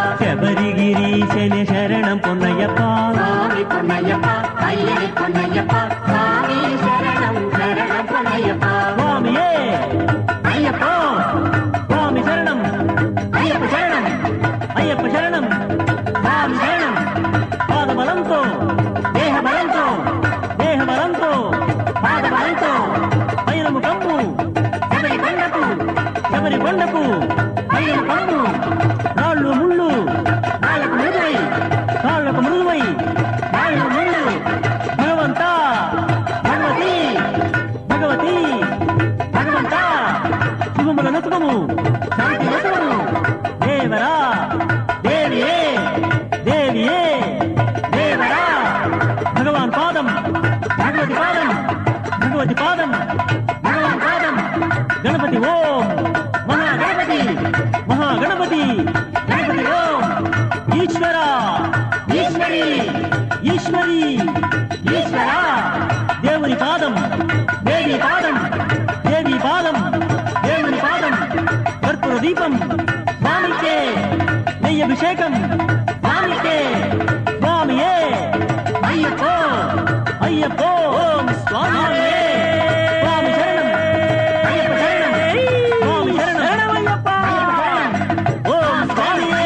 Speaker 1: శబరిగిరీశని శరణం పొన్నయ్యప్ప
Speaker 7: స్వామి పొన్నయ్యప్ప అయ్యని పొన్నయ్యప్ప స్వామి శరణం శరణం పొన్నయ్యప్ప
Speaker 1: స్వామియే
Speaker 7: అయ్యప్ప
Speaker 1: స్వామి శరణం
Speaker 7: అయ్యప్ప శరణం
Speaker 1: అయ్యప్ప శరణం
Speaker 7: స్వామి శరణం
Speaker 1: పాదబలంతో దేహబలంతో
Speaker 7: పాదబలంతో
Speaker 1: పైనము కమ్ము
Speaker 7: శబరి కొండకు
Speaker 1: శబరి కొండకు
Speaker 7: పైన కమ్ము
Speaker 1: రాళ్ళు ముళ్ళు
Speaker 7: నాలుగు మృదువై
Speaker 1: కాళ్ళకు మృదువై
Speaker 7: నాలుగు ముళ్ళు
Speaker 1: భగవంతా
Speaker 7: భగవతి
Speaker 1: భగవతి
Speaker 7: భగవంత
Speaker 1: శుభముల నతుకము
Speaker 7: శాంతి నతుడు
Speaker 1: దేవరా దేవియే దేవియే
Speaker 7: దేవరా
Speaker 1: భగవాన్ పాదం
Speaker 7: భగవతి పాదం
Speaker 1: భగవతి పాదం
Speaker 7: భగవాన్ పాదం
Speaker 1: గణపతి ఓం
Speaker 7: మహాగణపతి
Speaker 1: మహాగణపతి
Speaker 7: గణపతి ఓం
Speaker 1: ఈశ్వర
Speaker 7: ఈశ్వరి
Speaker 1: ఈశ్వరి
Speaker 7: ఈశ్వర
Speaker 1: దేవుని పాదం
Speaker 7: దేవి పాదం
Speaker 1: దేవి పాదం
Speaker 7: దేవుని పాదం
Speaker 1: కర్పూర దీపం
Speaker 7: స్వామికే
Speaker 1: నెయ్యభిషేకం
Speaker 7: స్వామికే
Speaker 1: స్వామియే
Speaker 7: అయ్యప్ప
Speaker 1: అయ్యప్పో ఓం స్వామియే స్వామి శరణం
Speaker 7: అయ్యప్ప శరణం
Speaker 1: స్వామి శరణం శరణమయ్యప్ప ఓం స్వామియే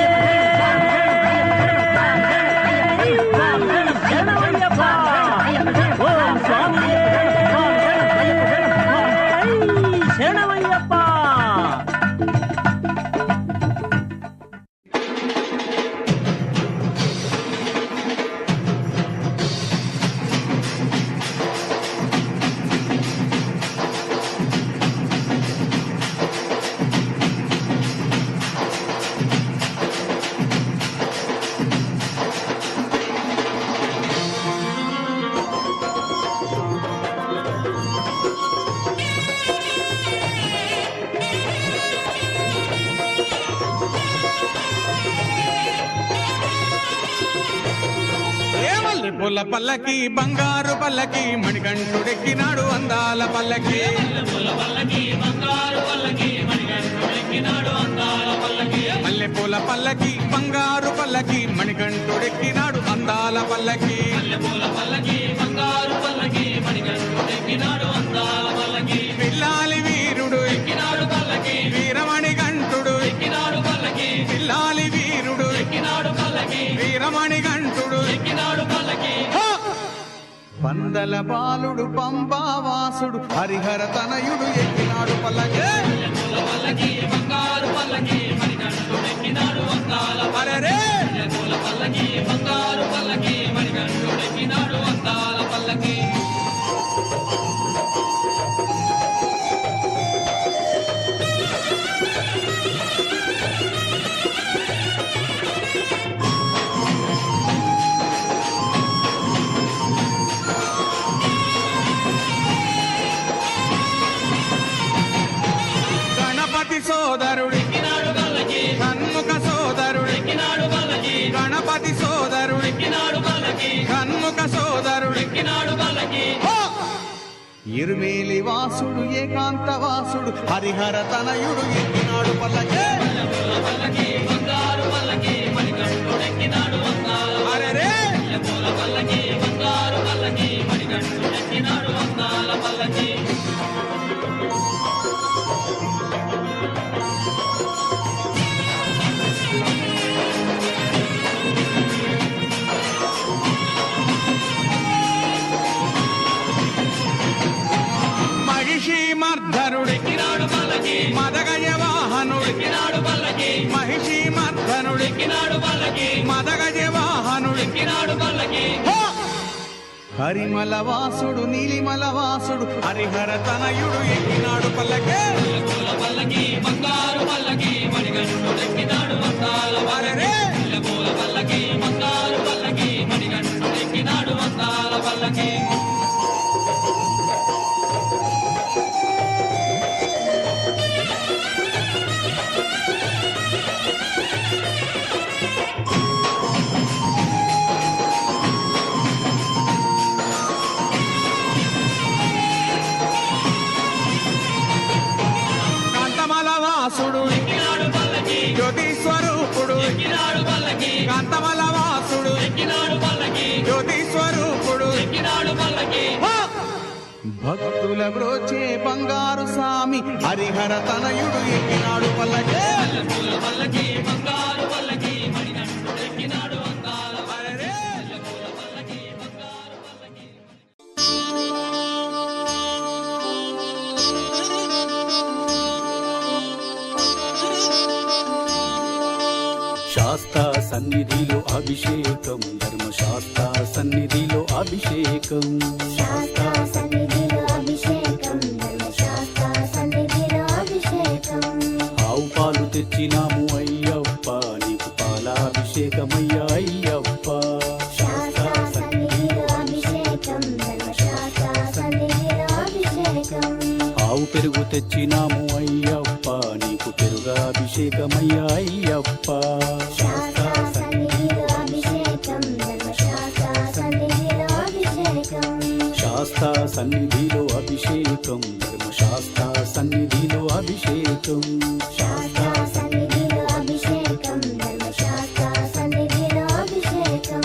Speaker 1: శరణమయ్యప్ప ఓం స్వామియే శరణమయ్యప్ప
Speaker 5: పూల పల్లకి బంగారు పల్లకి మణికంఠుడెక్కినాడు అందాల పల్లకి మల్లెపూల పల్లకి బంగారు పల్లకి మణికంఠుడెక్కినాడు అందాల పల్లకి పిల్లాలి వీరుడు ఎక్కినాడు పల్లకి వీరమణి గంటుడు ఎక్కినాడు పల్లకి పిల్లాలి వీరుడు ఎక్కినాడు పల్లకి వీరమణి గంటుడు ఎక్కినాడు పల్లకి పందల బాలుడు పంబావాసుడు హరిహర తనయుడు ఎక్కినాడు పల్లకి బంగారు పల్లకి మణికంఠుడెక్కినాడు అందాల పల్లకి బంగారు పల్లకి మణికంఠుడెక్కినాడు అందాల పల్లకి సోదరుడు షణ్ముఖ సోదరుడు గణపతి సోదరుడు షణ్ముఖ సోదరుడు ఇరుమేలి వాసుడు ఏకాంత వాసుడు హరిహర తనయుడు ఎక్కినాడు పల్లకి అరెరే మహిషీమర్ధనుడెక్కినాడు పల్లకి మదగజ వాహనుడెక్కినాడు పల్లకి మహిషీమర్ధనుడెక్కినాడు పల్లకి మదగజ వాహనుడెక్కినాడు పల్లకి హరిమల వాసుడు నీలిమల వాసుడు హరిహర తనయుడు ఎక్కినాడు పల్లకి పల్లకి బంగారు పల్లకి మణికంఠుడెక్కినాడు అందాల పల్లకి పల్లకి బంగారు పల్లకి మణికంఠుడెక్కినాడు అందాల పల్లకి వాసుడు జ్యోతి స్వరూపుడు కాంతమల వాసుడు జ్యోతి స్వరూపుడు భక్తుల బ్రోచే బంగారు స్వామి హరిహర తనయుడు ఎక్కినాడు పల్లకే
Speaker 11: శాస్త్ర సన్నిధిలో అభిషేకం ధర్మశాస్త్ర సన్నిధిలో అభిషేకం
Speaker 12: శాస్త్ర సన్నిధిలో అభిషేకం ధర్మశాస్త్ర సన్నిధిలో అభిషేకం
Speaker 11: ఆవు పాలు తెచ్చినాము అయ్యప్ప నీకు పాలాభిషేకమయ్యా అయ్యప్ప
Speaker 12: శాస్త్ర సన్నిధిలో అభిషేకం ధర్మశాస్త్ర సన్నిధిలో అభిషేకం
Speaker 11: ఆవు పెరుగు తెచ్చినాము అయ్యప్ప నీకు పెరుగాభిషేకమయ్యా అయ్యప్ప
Speaker 12: శాస్త్ర సన్నిధిలో అభిషేకం ధర్మశాస్త్ర సన్నిధిలో అభిషేకం
Speaker 11: శాస్త్ర సన్నిధిలో అభిషేకం ధర్మశాస్త్ర సన్నిధిలో అభిషేకం
Speaker 12: శాస్త్ర సన్నిధిలో అభిషేకం ధర్మశాస్త్ర సన్నిధిలో అభిషేకం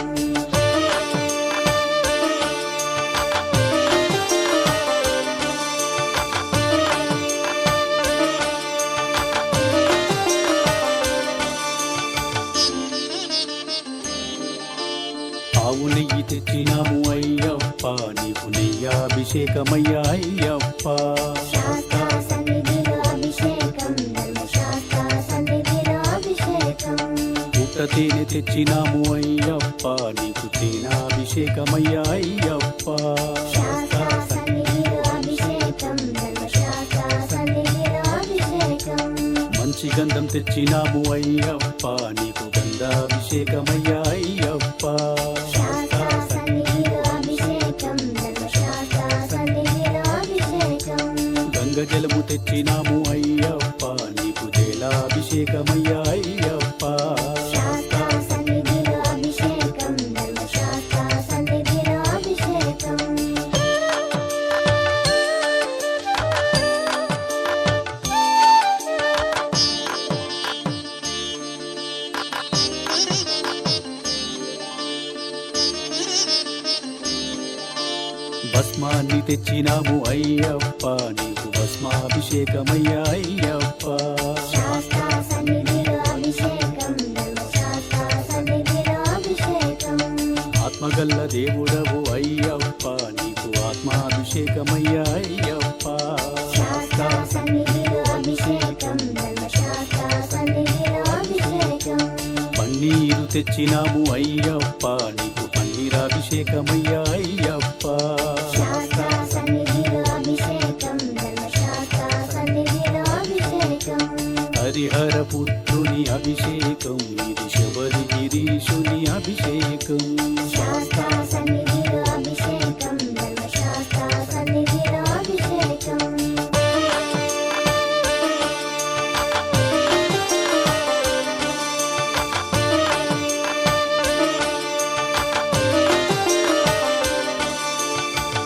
Speaker 11: ఆవు నెయ్యి తెచ్చినాము అయ్యప్ప నీకు నెయ్యాభిషేకమయ్యా అయ్యప్ప
Speaker 12: శాస్త్ర సన్నిధిలో అభిషేకం ధర్మశాస్త్ర సన్నిధిలో అభిషేకం
Speaker 11: పుట్ట తేనె తెచ్చినాము అయ్యప్ప నీకు తేనాభిషేకమయ్యా అయ్యప్ప
Speaker 12: శాస్త్ర సన్నిధిలో అభిషేకం ధర్మశాస్త్ర సన్నిధిలో అభిషేకం
Speaker 11: మంచి గంధం తెచ్చినాము అయ్యప్ప నీకు గంధాభిషేకమయ్యా అయ్యప్ప
Speaker 12: శాస్త్ర సన్నిధిలో అభిషేకం ధర్మశాస్త్ర సన్నిధిలో అభిషేకం
Speaker 11: గంగ జలము తెచ్చినాము అయ్యప్ప నీకు జలాభిషేకమయ్యా అయ్యప్ప
Speaker 12: శాస్త్ర సన్నిధిలో అభిషేకం ధర్మశాస్త్ర సన్నిధిలో అభిషేకం
Speaker 11: భస్మాన్ని తెచ్చినాము అయ్యప్ప నీకు భస్మాభిషేకమయ్యా అయ్యప్ప
Speaker 12: శాస్త్ర సన్నిధిలో అభిషేకం ధర్మశాస్త్ర సన్నిధిలో అభిషేకం
Speaker 11: ఆత్మగల్ల దేవుడవు అయ్యప్ప నీకు ఆత్మాభిషేకమయ్యా అయ్యప్ప
Speaker 12: శాస్త్ర సన్నిధిలో అభిషేకం ధర్మశాస్త్ర సన్నిధిలో అభిషేకం
Speaker 11: పన్నీరు తెచ్చినాము అయ్యప్ప నీకు పన్నీరాభిషేకమయ్యా అయ్యప్ప
Speaker 12: శాస్త్ర సన్నిధిలో అభిషేకం ధర్మశాస్త్ర సన్నిధిలో అభిషేకం
Speaker 11: హరిహర పుత్రుని అభిషేకం ఇది శబరి గిరీశుని అభిషేకం
Speaker 12: శాస్త్ర సన్నిధిలో అభిషేకం ధర్మశాస్త్ర సన్నిధిలో అభిషేకం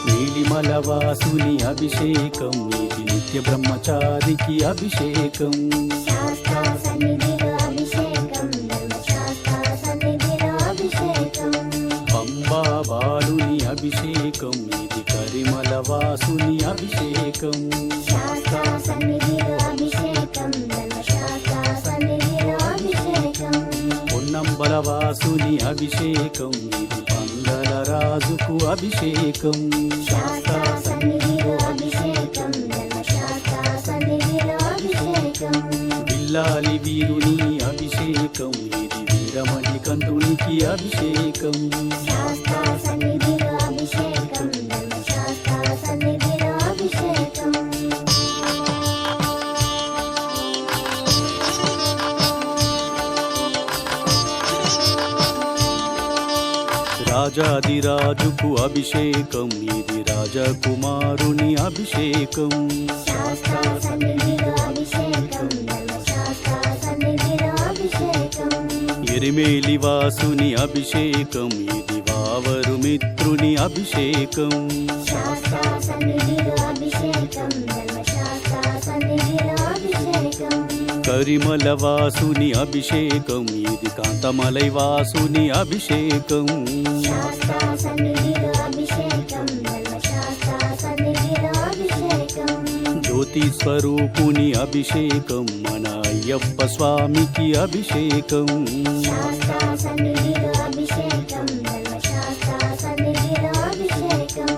Speaker 11: నీలిమలవాసుని అభిషేకం ఇది నిత్య బ్రహ్మచారికి అభిషేకం
Speaker 12: శాస్త్ర సన్నిధిలో అభిషేకం ధర్మశాస్త్ర సన్నిధిలో అభిషేకం
Speaker 11: పంబా బాలుని అభిషేకం ఇది కరిమలవాసుని అభిషేకం
Speaker 12: శాస్త్ర సన్నిధిలో అభిషేకం ధర్మశాస్త్ర సన్నిధిలో అభిషేకం
Speaker 11: పొన్నంబలవాసుని అభిషేకం ఇది పందల రాజుకు అభిషేకం
Speaker 12: శాస్త్ర సన్నిధిలో అభిషేకం ధర్మశాస్త్ర సన్నిధిలో అభిషేకం
Speaker 11: బిల్లాలి వీరుని అభిషేకం ఇది వీరమణి కంఠునికి అభిషేకం
Speaker 12: శాస్త్ర సన్నిధిలో అభిషేకం ధర్మశాస్త్ర సన్నిధిలో అభిషేకం
Speaker 11: రాజాదిరాజుకు అభిషేకం ఇది రాజకుమారుని అభిషేకం
Speaker 12: శాస్త్ర సన్నిధిలో అభిషేకం ధర్మశాస్త్ర సన్నిధిలో అభిషేకం
Speaker 11: ఎరిమేలి వాసుని అభిషేకం ఇది వావరు మిత్రుని అభిషేకం
Speaker 12: శాస్త్ర సన్నిధిలో అభిషేకం ధర్మశాస్త్ర సన్నిధిలో అభిషేకం
Speaker 11: శబరిమల వాసుని అభిషేకం ఇది కాంతమలై వాసుని అభిషేకం
Speaker 12: శాస్త్ర సన్నిధిలో అభిషేకం ధర్మశాస్త్ర సన్నిధిలో అభిషేకం
Speaker 11: జ్యోతి స్వరూపుని అభిషేకం మన అయ్యప్ప స్వామికి అభిషేకం
Speaker 12: శాస్త్ర సన్నిధిలో అభిషేకం ధర్మశాస్త్ర సన్నిధిలో అభిషేకం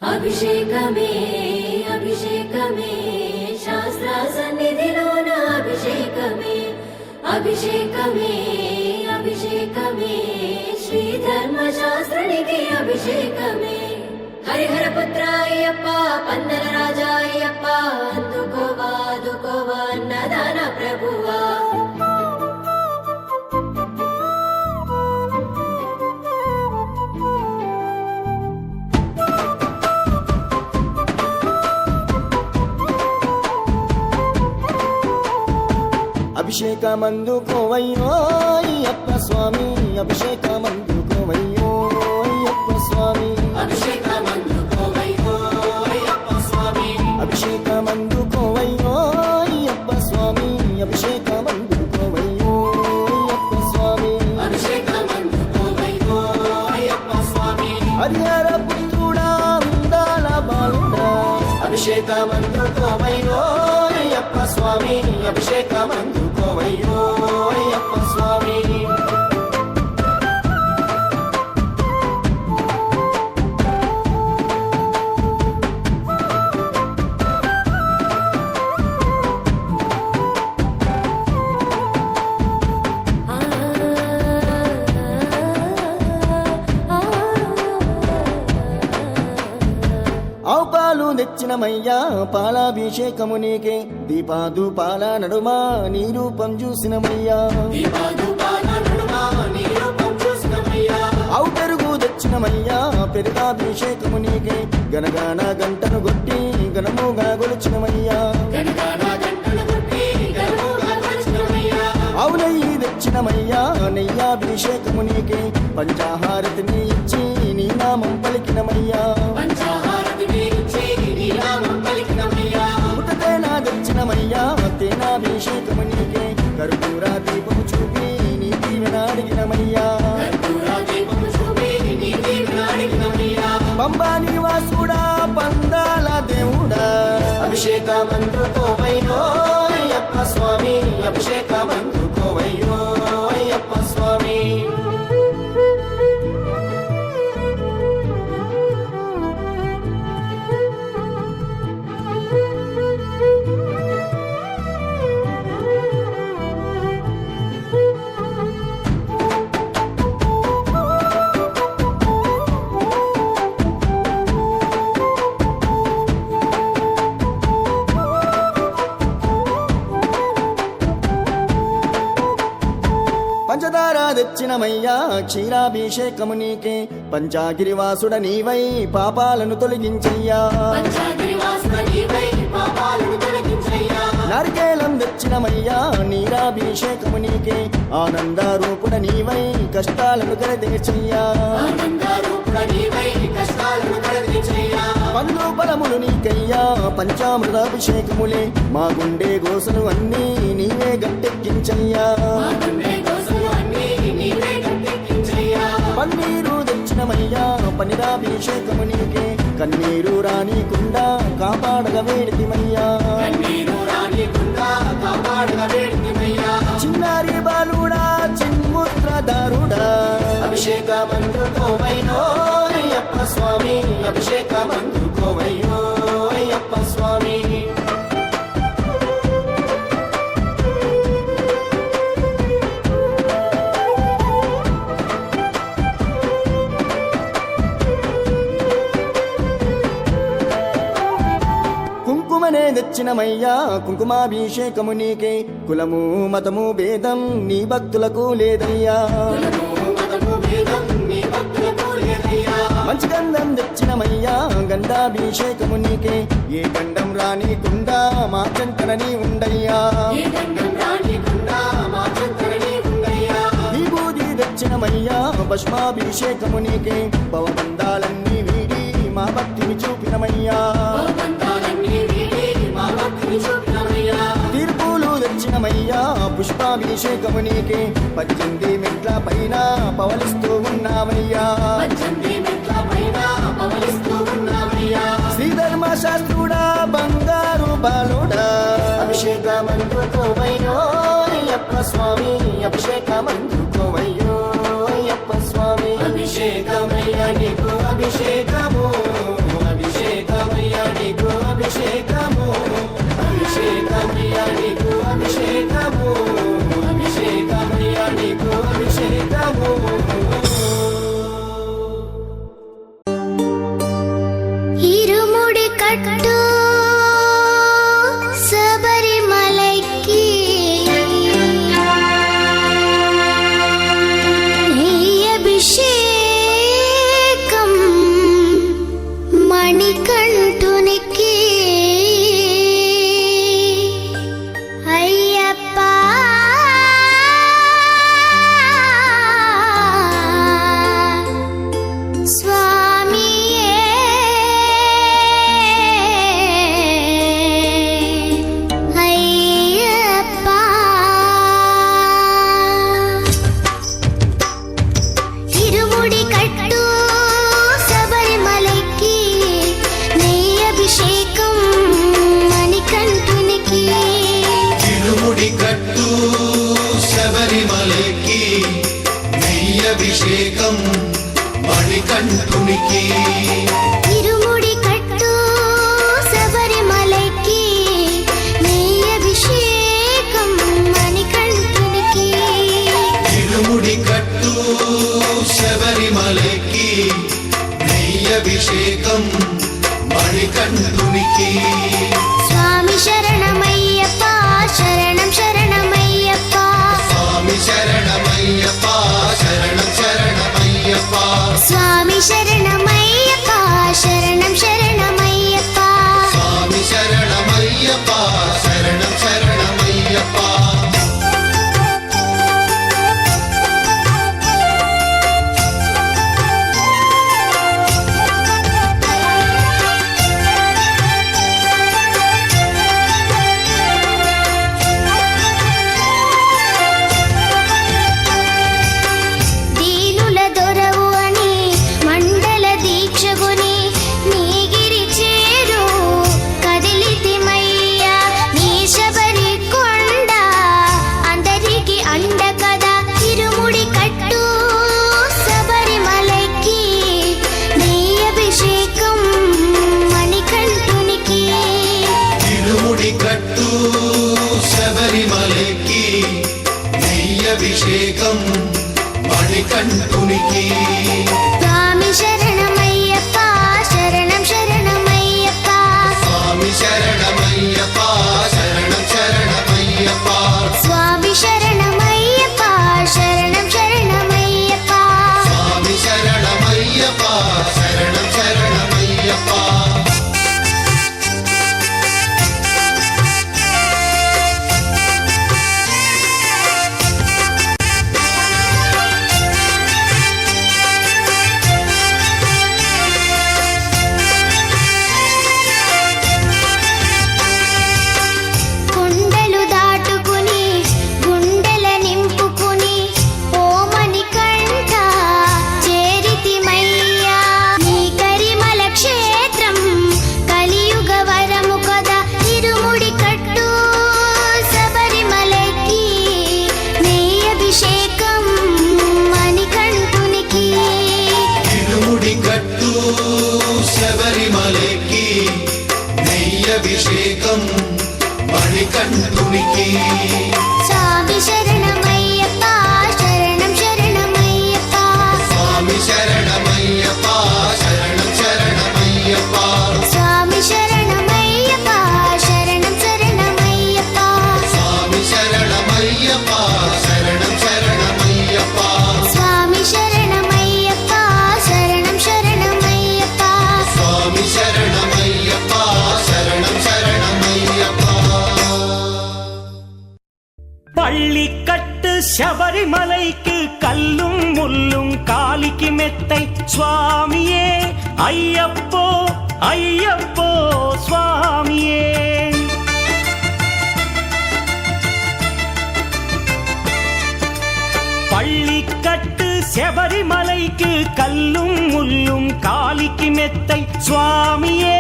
Speaker 13: అభిషేకమే అభిషేకమే శాస్త్ర సన్నిధిలోన అభిషేకమే అభిషేకమే అభిషేకమే శ్రీ ధర్మశాస్త్రునికి అభిషేకమే హరిహర పుత్ర అయ్యప్ప పందల రాజా అయ్యప్ప అందుకోవా అందుకోవా అన్నదాన ప్రభువా
Speaker 14: అభిషేకమందుకోవయ్యో అయ్యప్ప స్వామి అభిషేకమందుకోవయ్యో అయ్యప్ప స్వామి
Speaker 3: అభిషేకమందుకోవయ్యో అయ్యప్ప స్వామి
Speaker 14: అభిషేకమందుకోవయ్యో అయ్యప్ప స్వామి అభిషేకమందుకోవయ్యో అయ్యప్ప స్వామి
Speaker 3: అభిషేకమందుకోవయ్యో అయ్యప్ప స్వామి
Speaker 14: హరిహర పుత్రుడా ఉందాల బాలుడా
Speaker 3: అభిషేకమందుకోవయ్యో అయ్యప్ప స్వామి అభిషేకమందుకోవయ్యో అయ్యప్ప స్వామి
Speaker 14: ఆవు పాలు తెచ్చినమయ్యా పాలాభిషేకము నీకే దీపాదుపాల నడుమ నీ రూపం చూసినమయ్యా ఆవు పెరుగు తెచ్చినమయ్యా పెరుగాభిషేకము నీకే గనగాన గంటను కొట్టి గణముగా గొలిచినమయ్యా ఆవు నెయ్యి తెచ్చినమయ్యా నెయ్యాభిషేకము నీకే పంచాహారతిని ఇచ్చి నీ నామం పలికినమయ్యా తేనా తెచ్చినమయ్యా తేనాభిషేకము నీకే కర్పూర దీపము చూపి నీ దీవెన అడిగినమయ్యా పంబా నివాసుడా పందాల దేవుడా
Speaker 3: అభిషేకమందుకోవయ్యో అయ్యప్ప స్వామి అభిషేకమందుకోవయ్యో అయ్యప్ప స్వామి
Speaker 14: పంచదార తెచ్చినమయ్యా క్షీరాభిషేకము నీకే పంచాగిరివాసుడ నీవై పాపాలను తొలగించయ్యా నారికేలం తెచ్చినమయ్యా నీరాభిషేకము నీకే ఆనంద రూపుడ నీవై కష్టాలను కలదేచయ్యా పండ్లు ఫలములు నీకయ్యా పంచామృతాభిషేకములే మా గుండె గోసలు అన్నీ నీవే గట్టెక్కించయ్యా పన్నీరు తెచ్చినమయ్యా పనిరాభిషేకము నీకే కన్నీరు రానికుండా కాపాడగ వేడితిమయ్యా చిన్నారి బాలుడా చిన్ముద్రదారుడా
Speaker 3: అభిషేకమందుకోవయ్యో అయ్యప్ప స్వామి అభిషేకమందుకోవయ్యో అయ్యప్ప స్వామి
Speaker 14: కుంకుమనే తెచ్చినమయ్యా కుంకుమాభిషేకము నీకే కులము మతము భేదం నీ భక్తులకు లేదయ్యా మంచి గంధం తెచ్చినమయ్యా గంధాభిషేకము నీకే ఏ గండం రానికుండా మా చెంతనని ఉండయ్యా విభూది తెచ్చినమయ్యా భస్మాభిషేకము నీకే భవబంధాలన్నీ వీడి మా భక్తిని చూపినమయ్యా తీర్పులు తెచ్చినమయ్యా పుష్పాభిషేకము నీకే 18 మెట్ల పైన పవలిస్తూ ఉన్నామయ్యా శ్రీధర్మ శాస్త్రుడా బంగారు బాలుడా అభిషేకమందుకోవయ్యో అయ్యప్ప స్వామి అభిషేకమందుకోవయ్యో అయ్యప్ప స్వామి అభిషేకమయ్యా నీకు అభిషేకము అభిషేకమయ్యా నీకు అభిషేకము అభిషేకమయ్యా నీకు అభిషేకము అభిషేకమయ్యా నీకు అభిషేకము
Speaker 12: ఇరుముడి కట్టు శబరిమలైకి అభిషేకం మణికంఠునికి అయ్యప్ప స్వామియే అయ్యప్ప ఇరుముడి కట్టు శబరిమలైకి నెయ్యి అభిషేకం మణికంఠునికి
Speaker 3: తిరుముడి కట్టు శబరిమలకి నెయ్యభిషేకం మణికంఠునికి
Speaker 12: ఇరుముడి కట్టు శబరిమలైకి నెయ్యి అభిషేకం మణికంఠునికి
Speaker 3: తిరుముడి కట్టు శబరిమలకి నెయ్యభిషేకం మణికంఠునికి
Speaker 12: స్వామి శరణమయ్యప్ప శరణం శరణమయ్యప్ప
Speaker 3: స్వామి శరణమయ్యప్ప శరణం శరణమయ్యప్ప
Speaker 12: స్వామి శరణమయ్యప్ప శరణం శరణమయ్యప్ప
Speaker 3: స్వామి శరణమయ్యప్ప శరణం శరణమయ్యప్ప
Speaker 12: దీనుల దొరవు అని మండల దీక్షగుని నీగిరి చేరు కదిలితిమయ్యా నీ శబరి కొండ అందరికి అండ కదా ఇరుముడి కట్టు శబరిమలైకి నెయ్యి అభిషేకం మణికంఠునికి
Speaker 3: తిరుముడి కట్టు శబరిమలకి నెయ్యభిషేకం మణికంఠునికి
Speaker 12: స్వామి శరణమయ్యప్ప శరణం శరణమయ్యప్ప
Speaker 3: స్వామి శరణమయ్యప్ప శరణం శరణమయ్యప్ప
Speaker 12: స్వామి శరణమయ్యప్ప శరణం శరణమయ్యప్ప
Speaker 3: స్వామి శరణమయ్యప్ప శరణం శరణమయ్యప్ప
Speaker 12: కొండలు దాటుకుని గుండెల నింపుకుని ఓమని కంట చేరితిమయ్యా నీ కరిమల క్షేత్రం కలియుగ వరము కదా ఇరుముడి కట్టు శబరిమలకి నెయ్యి అభిషేకం మణికంఠునికి
Speaker 3: తిరుముడి కట్టు శబరిమలకి నెయ్యభిషేకం మణికంఠునికి
Speaker 12: స్వామి శరణమయ్యప్ప శరణం శరణమయ్యప్ప
Speaker 3: స్వామి శరణమయ్యప్ప శరణం శరణమయ్యప్ప
Speaker 12: స్వామి శరణమయ్యప్ప శరణం శరణమయ్యప్ప
Speaker 3: స్వామి శరణమయ్యప్ప శరణం శరణమయ్యప్ప
Speaker 12: స్వామి శరణమయ్యప్ప శరణం శరణమయ్యప్ప
Speaker 1: శబరిమలైக்கு கல்லும் முள்ளும் காலிக்கு மெத்தை சுவாமியே ஐயப்போ ஐயப்போ சுவாமியே. பள்ளிக்கட்டு శబరిమలైக்கு கல்லும் முள்ளும் காலிக்கு மெத்தை சுவாமியே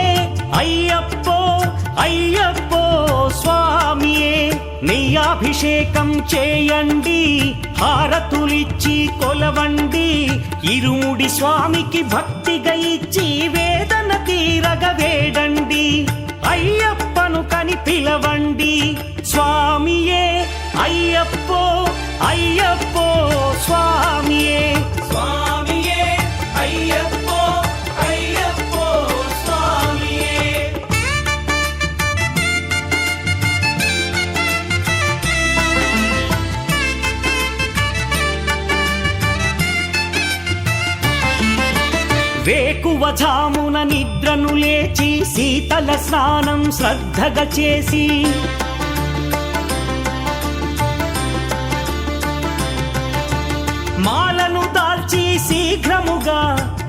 Speaker 1: ஐயப்போ అయ్యప్పో స్వామియే. నెయ్యాభిషేకం చేయండి, హారతులిచ్చి కొలవండి, ఇరుముడి స్వామికి భక్తిగా ఇచ్చి వేదన తీరగ వేడండి. అయ్యప్పను కని పిలవండి స్వామియే అయ్యప్పో అయ్యప్పో స్వామియే. స్వామియే అయ్యప్పో అయ్యప్పో స్వామియే. వేకువజామున నిద్రను లేచి శీతల స్నానం శ్రద్ధగా చేసి మాలను దాల్చి శీఘ్రముగా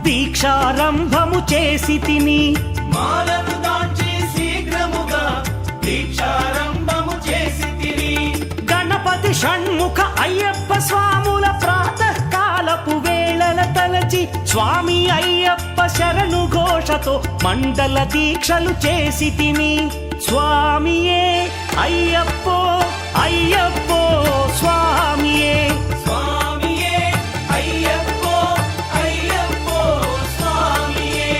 Speaker 1: దీక్షారంభము చేసి తిని. మాలను దాల్చి శీఘ్రముగా దీక్షారంభము చేసి తిని. గణపతి షణ్ముఖ అయ్యప్ప స్వాముల ప్రాతకాలపు వేళల తలచి స్వామి అయ్యప్ప శరణు ఘోషతో మండల దీక్షలు చేసి తిని. స్వామియే అయ్యప్పో అయ్యప్పో స్వామియే. స్వామియే అయ్యప్పో అయ్యప్పో స్వామియే.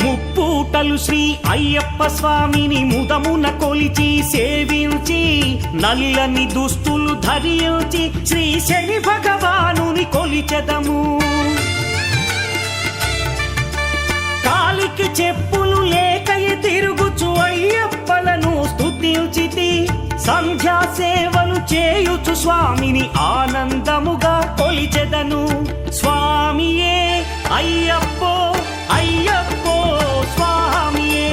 Speaker 1: ముప్పూటలు శ్రీ అయ్యప్ప స్వామిని ముదమున కొలిచి సేవించి నల్లని దుస్తులు ధరించి శ్రీ శని భగవానుని కొలిచెదము. కాలికి చెప్పులు లేకయి తిరుగుచు అయ్యప్పలను స్తుతించితి. సంధ్యా సేవలు చేయుచు స్వామిని ఆనందముగా కొలిచెదను. స్వామియే అయ్యప్పో అయ్యప్పో స్వామియే.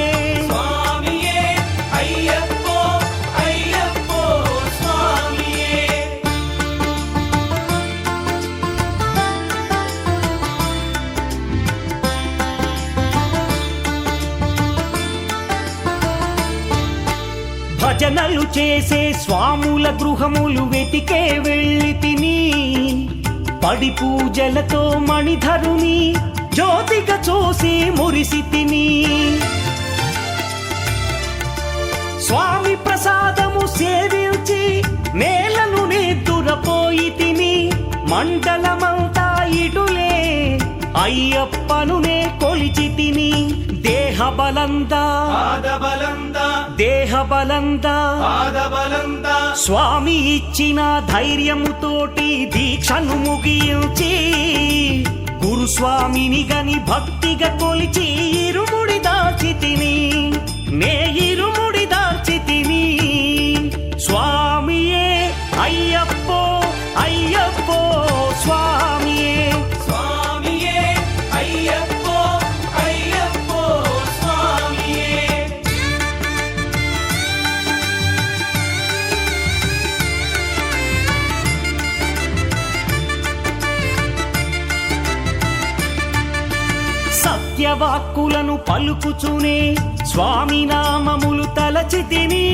Speaker 1: స్వామియే అయ్యప్పో అయ్యప్పో స్వామియే. భజనలు చేసే స్వాముల గృహములు వెతికే వెళ్ళి తిని. పడి పూజలతో మణిధరుని జ్యోతిగా చూసి మురిసి తిని. స్వామి ప్రసాదము సేవించి నేలను నిద్దురపోయి తిని. మండలమంతా ఇటులే అయ్యప్పనునే కొలిచి తిని. దేహబలందా స్వామి ఇచ్చిన ధైర్యముతోటి దీక్షను ముగించి గురుస్వామిని గని భక్తిగా కొలిచి ఇరుముడి దాల్చి తిని. నే ఇరుముడి దాల్చి తిని. స్వామియే అయ్యప్పో అయ్యప్పో స్వామియే. స్వామియే అయ్యప్పో అయ్యప్పో స్వామియే. సత్యవాక్కులను పలుకుచునే స్వామి నామములు తలచి తిని.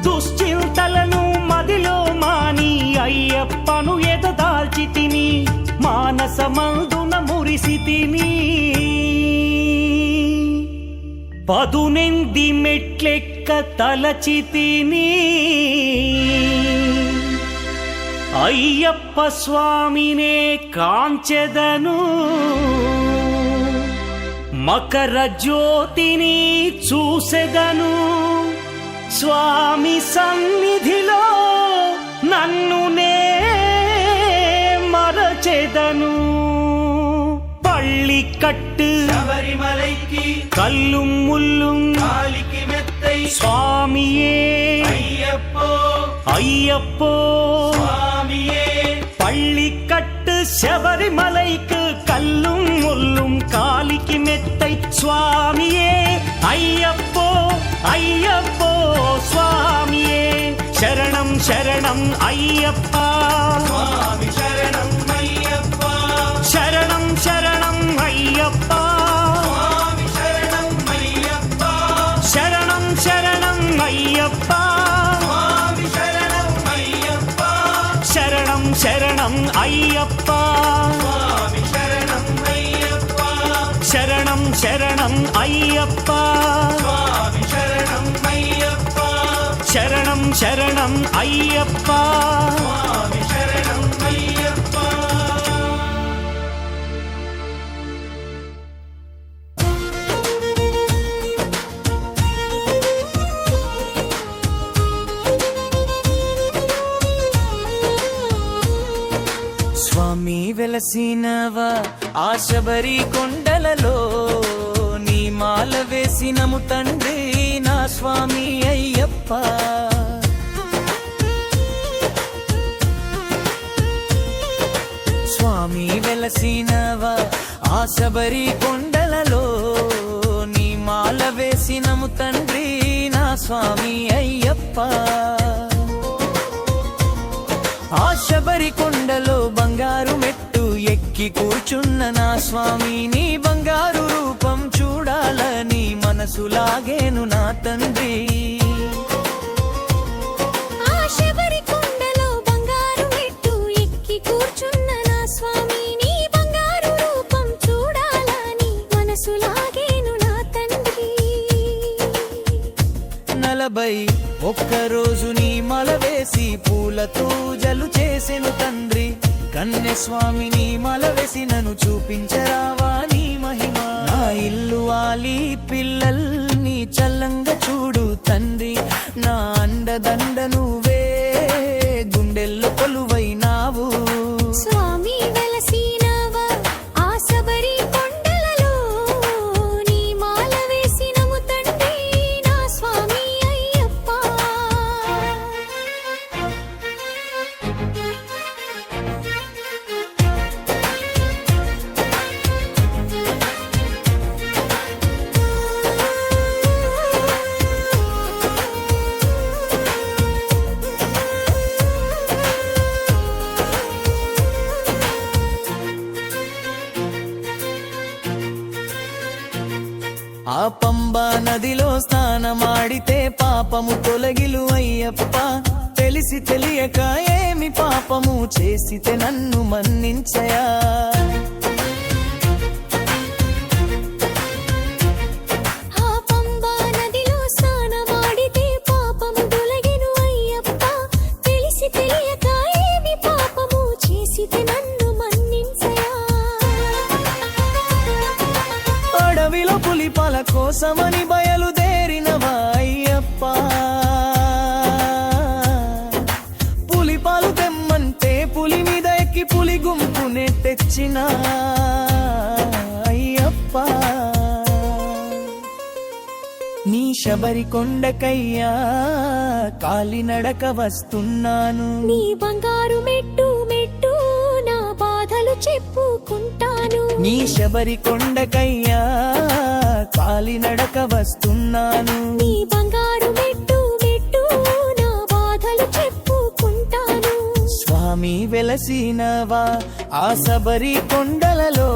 Speaker 1: దుశ్చింతలను మదిలో మాని అయ్యప్పను ఎదదాల్చి తిని. మానసమందున మురిసి తిని. పదునెంది మెట్లెక్క తలచి తిని. అయ్యప్ప స్వామినే కాంచెదను. మకర జ్యోతిని చూసెదను. స్వామి సన్నిధిలో నన్ను నే మరచెదను. பள்ளிக்கட்டு
Speaker 2: శబరిమలైకి
Speaker 1: கல்லும் முள்ளும்
Speaker 2: కాలికి మెత్తై
Speaker 1: சுவாமியே
Speaker 2: అయ్యప్పో
Speaker 1: ஐயப்போ பள்ளிக்கட்டு சபரிமலைக்கு கல்லும் முள்ளும் காலிக்கு மெத்தை சுவாமியே ஐயப்போ ஐயப்போ சுவாமியே சரணம் சரணம் ஐயப்பா சுவாமி சரணம் ஐயப்பா சரணம் சரணம் ஐயப்பா சுவாமி சரணம் ஐயப்பா சரணம் சரணம் ஐயப்பா சுவாமி சரணம் ஐயப்பா சரணம் சரணம் ஐயப்பா சுவாமி சரணம் ஐயப்பா சரணம் சரணம் ஐயப்பா சுவாமி சரணம் ஐயப்பா சரணம் சரணம் ஐயப்பா சுவாமி சரணம் ஐயப்பா.
Speaker 15: స్వామి వెలసినవా ఆ శబరి కొండలలో నీ మాల వేసినము తండ్రి నా స్వామి అయ్యప్ప స్వామి వెలసినవా ఆ శబరి కొండలలో నీ మాల వేసినము తండ్రి నా స్వామి అయ్యప్ప ఆ శబరి కొండలో బంగారు మెట్టు ఎక్కి కూర్చున్న నా స్వామి నీ బంగారు రూపం చూడాలని మనసు లాగేను నా తండ్రి
Speaker 12: ఆ శబరి కొండలో బంగారు మెట్టు ఎక్కి కూర్చున్న నా స్వామి నీ బంగారు రూపం చూడాలని మనసు లాగేను నా తండ్రి
Speaker 15: 41 రోజు నీ మల వేసి పూలతో జలు చేసెను తండ్రి కన్నె స్వామిని మల వేసి నన్ను చూపించరావా నీ మహిమ నా ఇల్లు వాలి పిల్లల్ని చల్లంగా చూడు తండ్రి నా అండదండ నువ్వే గుండెల్లో కొలువైనావు
Speaker 12: స్వామి వెలసినవా ఆ శబరి కొండలలో నీ మాల వేసినము తండ్రి నా స్వామి అయ్యప్ప
Speaker 15: ఆ పంబా నదిలో స్నానమాడితే పాపము తొలగిలు అయ్యప్ప తెలిసి తెలియక ఏమి పాపము చేసితే నన్ను మన్నించయా
Speaker 12: ఆ పంబా నదిలో స్నానమాడితే పాపము తొలగెను అయ్యప్ప తెలిసి తెలియక ఏమి పాపము చేసితే నన్ను మన్నించయా
Speaker 15: అడవిలో పులిపాల కోసమని బయలుదేరినవా అయ్యప్ప పులిపాలు తెమ్మంటే పులి మీద ఎక్కి పులి గుంపునే తెచ్చిన అయ్యప్ప నీ శబరి కొండకయ్యా కాలినడక వస్తున్నాను
Speaker 12: నీ బంగారు మెట్టు మెట్టు నా బాధలు చెప్పుకుంటాను
Speaker 15: నీ శబరి కొండకయ్యా కాలినడక వస్తున్నాను
Speaker 12: నీ బంగారు మెట్టు మెట్టు నా బాధలు చెప్పుకుంటాను
Speaker 15: స్వామి వెలసినవా ఆ శబరి కొండలలో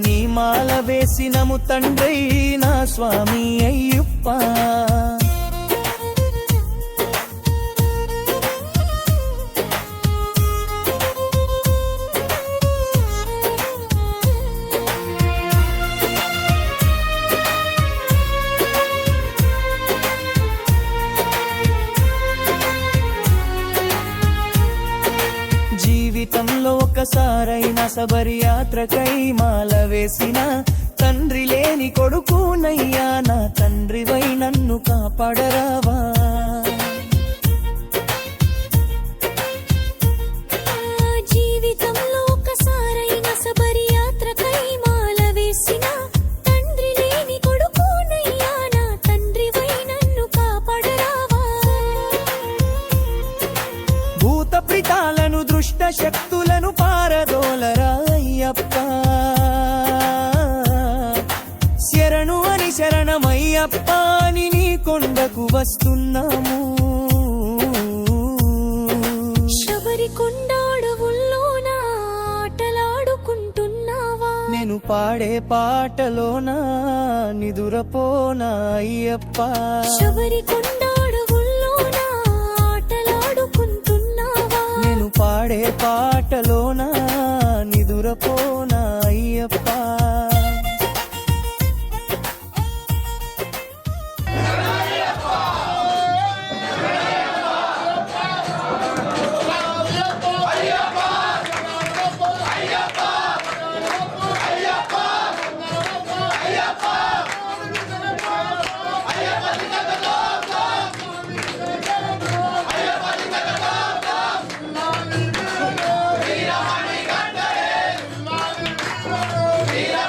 Speaker 15: నీ మాల వేసినము తండ్రి నా స్వామి అయ్యప్ప జీవితంలో ఒకసారైనా శబరి యాత్రకై మాల వేసిన తండ్రి లేని కొడుకునయ్యా నా తండ్రివై నన్ను కాపాడరావా
Speaker 12: జీవితంలో ఒకసారైనా శబరి యాత్రకై మాల వేసిన తండ్రి లేని కొడుకునయ్యా నా తండ్రివై నన్ను కాపాడరావా
Speaker 15: శక్తులను పారదోలరా అయ్యప్ప శరణు అని శరణమయ్యప్ప అని నీ కొండకు వస్తున్నాము
Speaker 12: శబరి కొండ అడవుల్లోన ఆటలాడుకుంటున్నావా
Speaker 15: నేను పాడే పాటలోనా నిదురపోనా అయ్యప్ప
Speaker 12: శబరి కొండ అడవుల్లోన ఆటలాడుకుంటున్నావా
Speaker 15: నేను పాడే పాటలోనా నిదురపోనా అయ్యప్ప
Speaker 3: వీర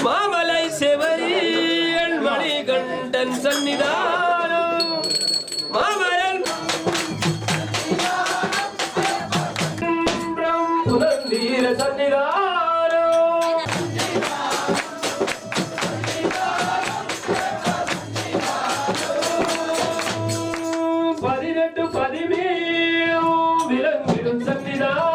Speaker 16: மாமலை செவரியன் மணிகண்டன் சன்னிதானம் மாமரன் புலந்தீர சன்னிதானம் 18 பதிமேழும் விளங்கிடும் சன்னிதானம்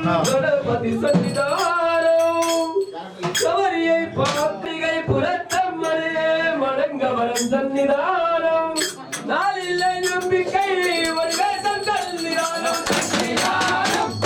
Speaker 16: கணபதி சன்னிதானம் கவரியை பாத்திகை புரத்தம்மனே மணங்கவரம் சன்னிதானம் நாளில்லை நம்பிக்கை வருவேசம் சன்னிதானம் சன்னிதானம்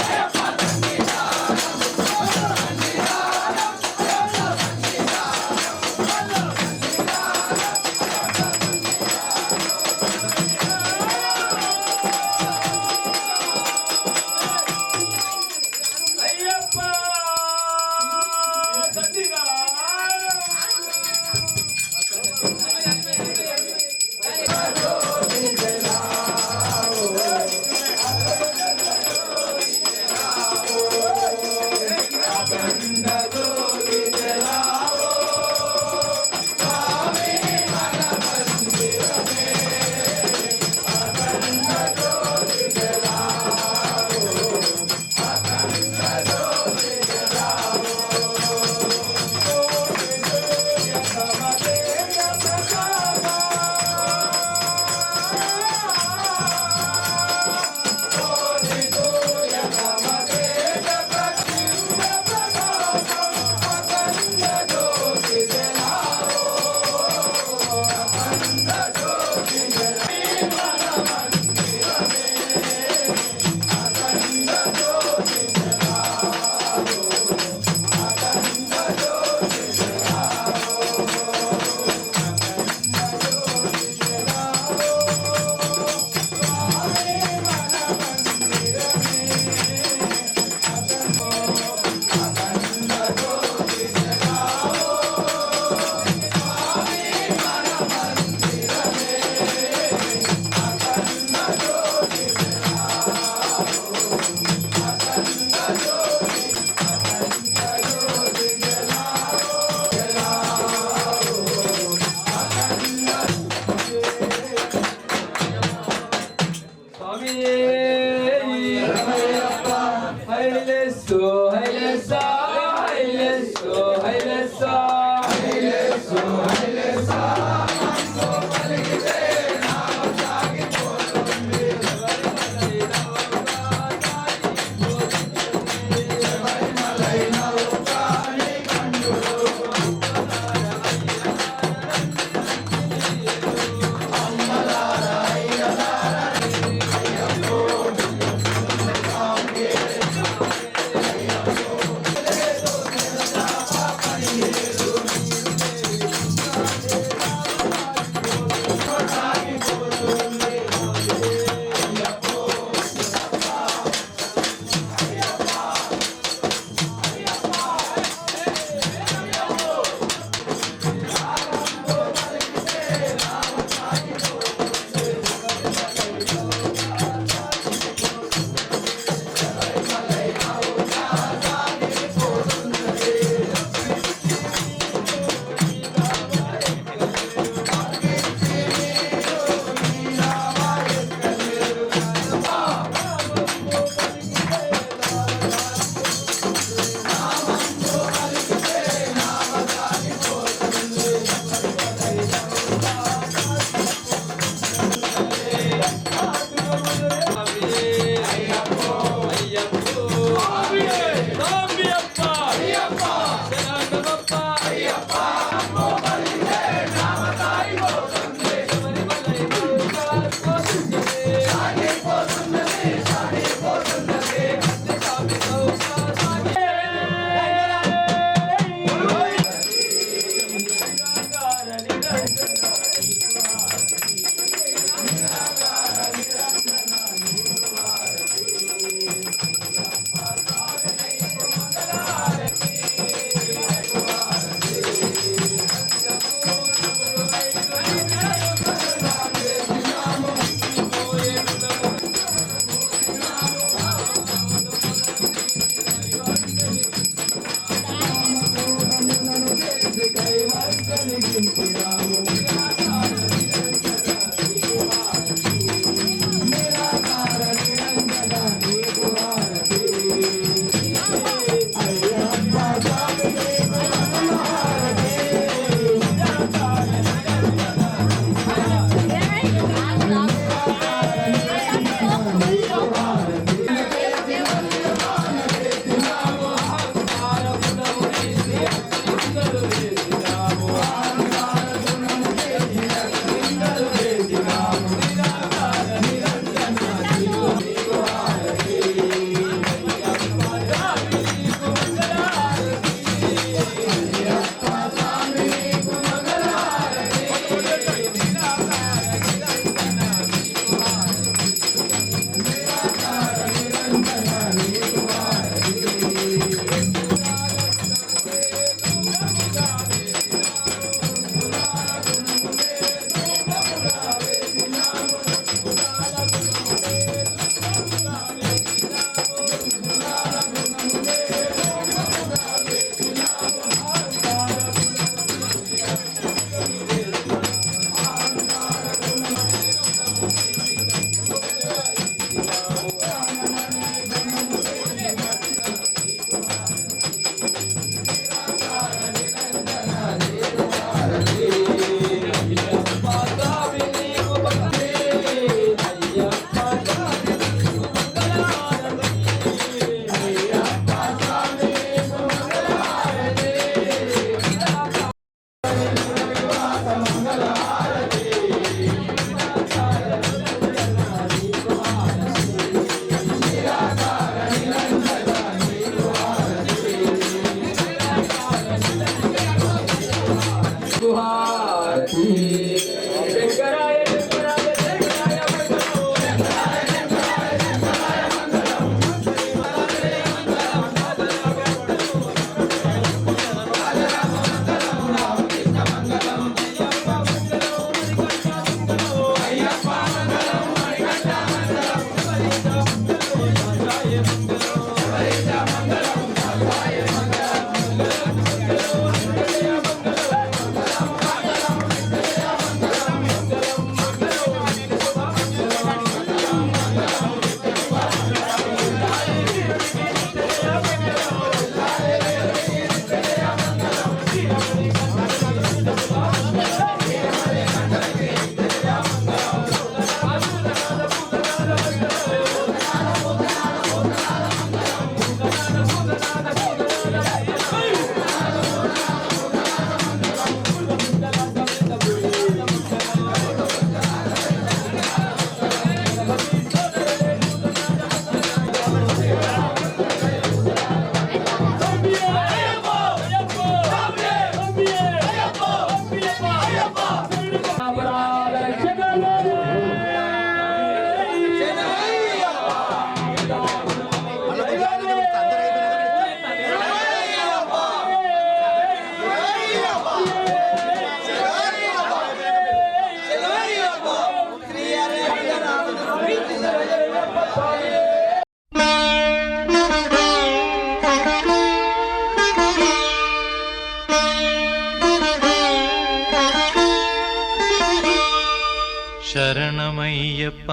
Speaker 17: శరణమయ్యప్ప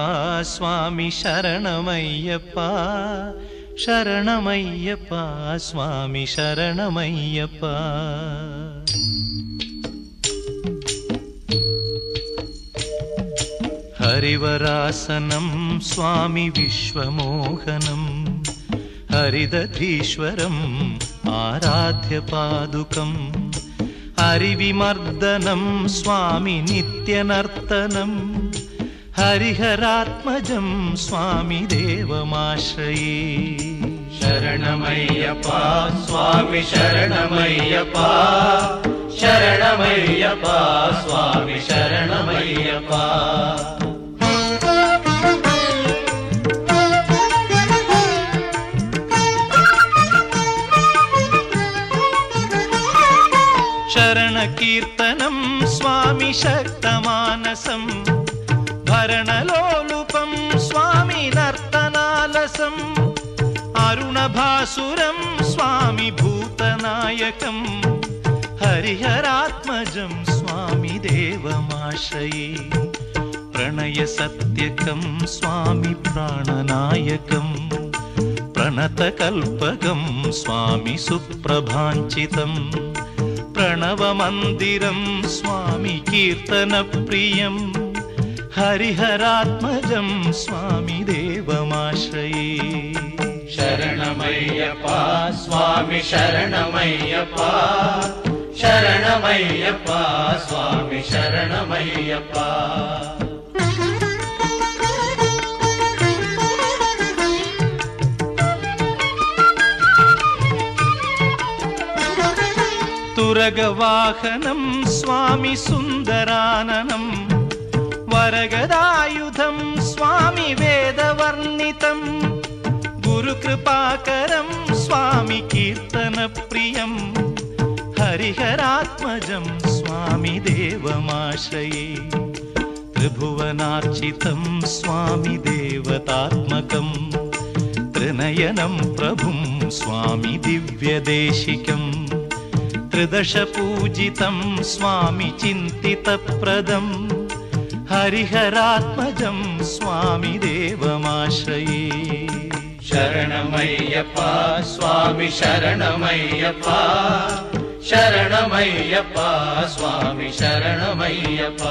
Speaker 17: స్వామి శరణమయ్యప్ప శరణమయ్యప్ప స్వామి శరణమయ్యప్ప హరివరాసనం స్వామి విశ్వమోహనం హరిదధీశ్వరం ఆరాధ్య పాదుకం హరివిమర్దనం స్వామి నిత్యనర్తనం హరిహరాత్మజం స్వామి దేవమాశ్రయే శరణమయ్యప్ప స్వామి శరణమయ్యప్ప శరణమయ్యప్ప స్వామి శరణమయ్యప్ప శరణకీర్తనం స్వామి శక్తమానసం భరణలోలుపం స్వామి నర్తనాలసం అరుణభాసురం స్వామి భూతనాయకం హరిహరాత్మజం స్వామి దేవమాశ్రయే ప్రణయ సత్యకం స్వామి ప్రాణనాయకం ప్రణతకల్పకం స్వామి సుప్రభాంచితం ప్రణవమందిరం స్వామి కీర్తనప్రియం హరిహరాత్మజం స్వామి దేవమాశ్రయే శరణమయ్యప్ప స్వామి శరణమయ్యప్ప శరణమయ్యప్ప స్వామి శరణమయ్యప్ప తురగవాహనం స్వామి సుందరాననం వరగదాయుధం స్వామి వేదవర్ణితం గురుకృపాకరం స్వామి కీర్తనప్రియం హరిహరాత్మజం స్వామి దేవమాశ్రయే త్రిభువనార్చితం స్వామి దేవతాత్మకం త్రినయనం ప్రభుం స్వామి దివ్యదేశికం త్రిదశ పూజితం స్వామి చింతితప్రదం హరిహరాత్మజం స్వామి దేవమాశ్రయే శరణమయ్యప్ప స్వామి శరణమయ్యప్ప శరణమయ్యప్ప స్వామి శరణమయ్యప్ప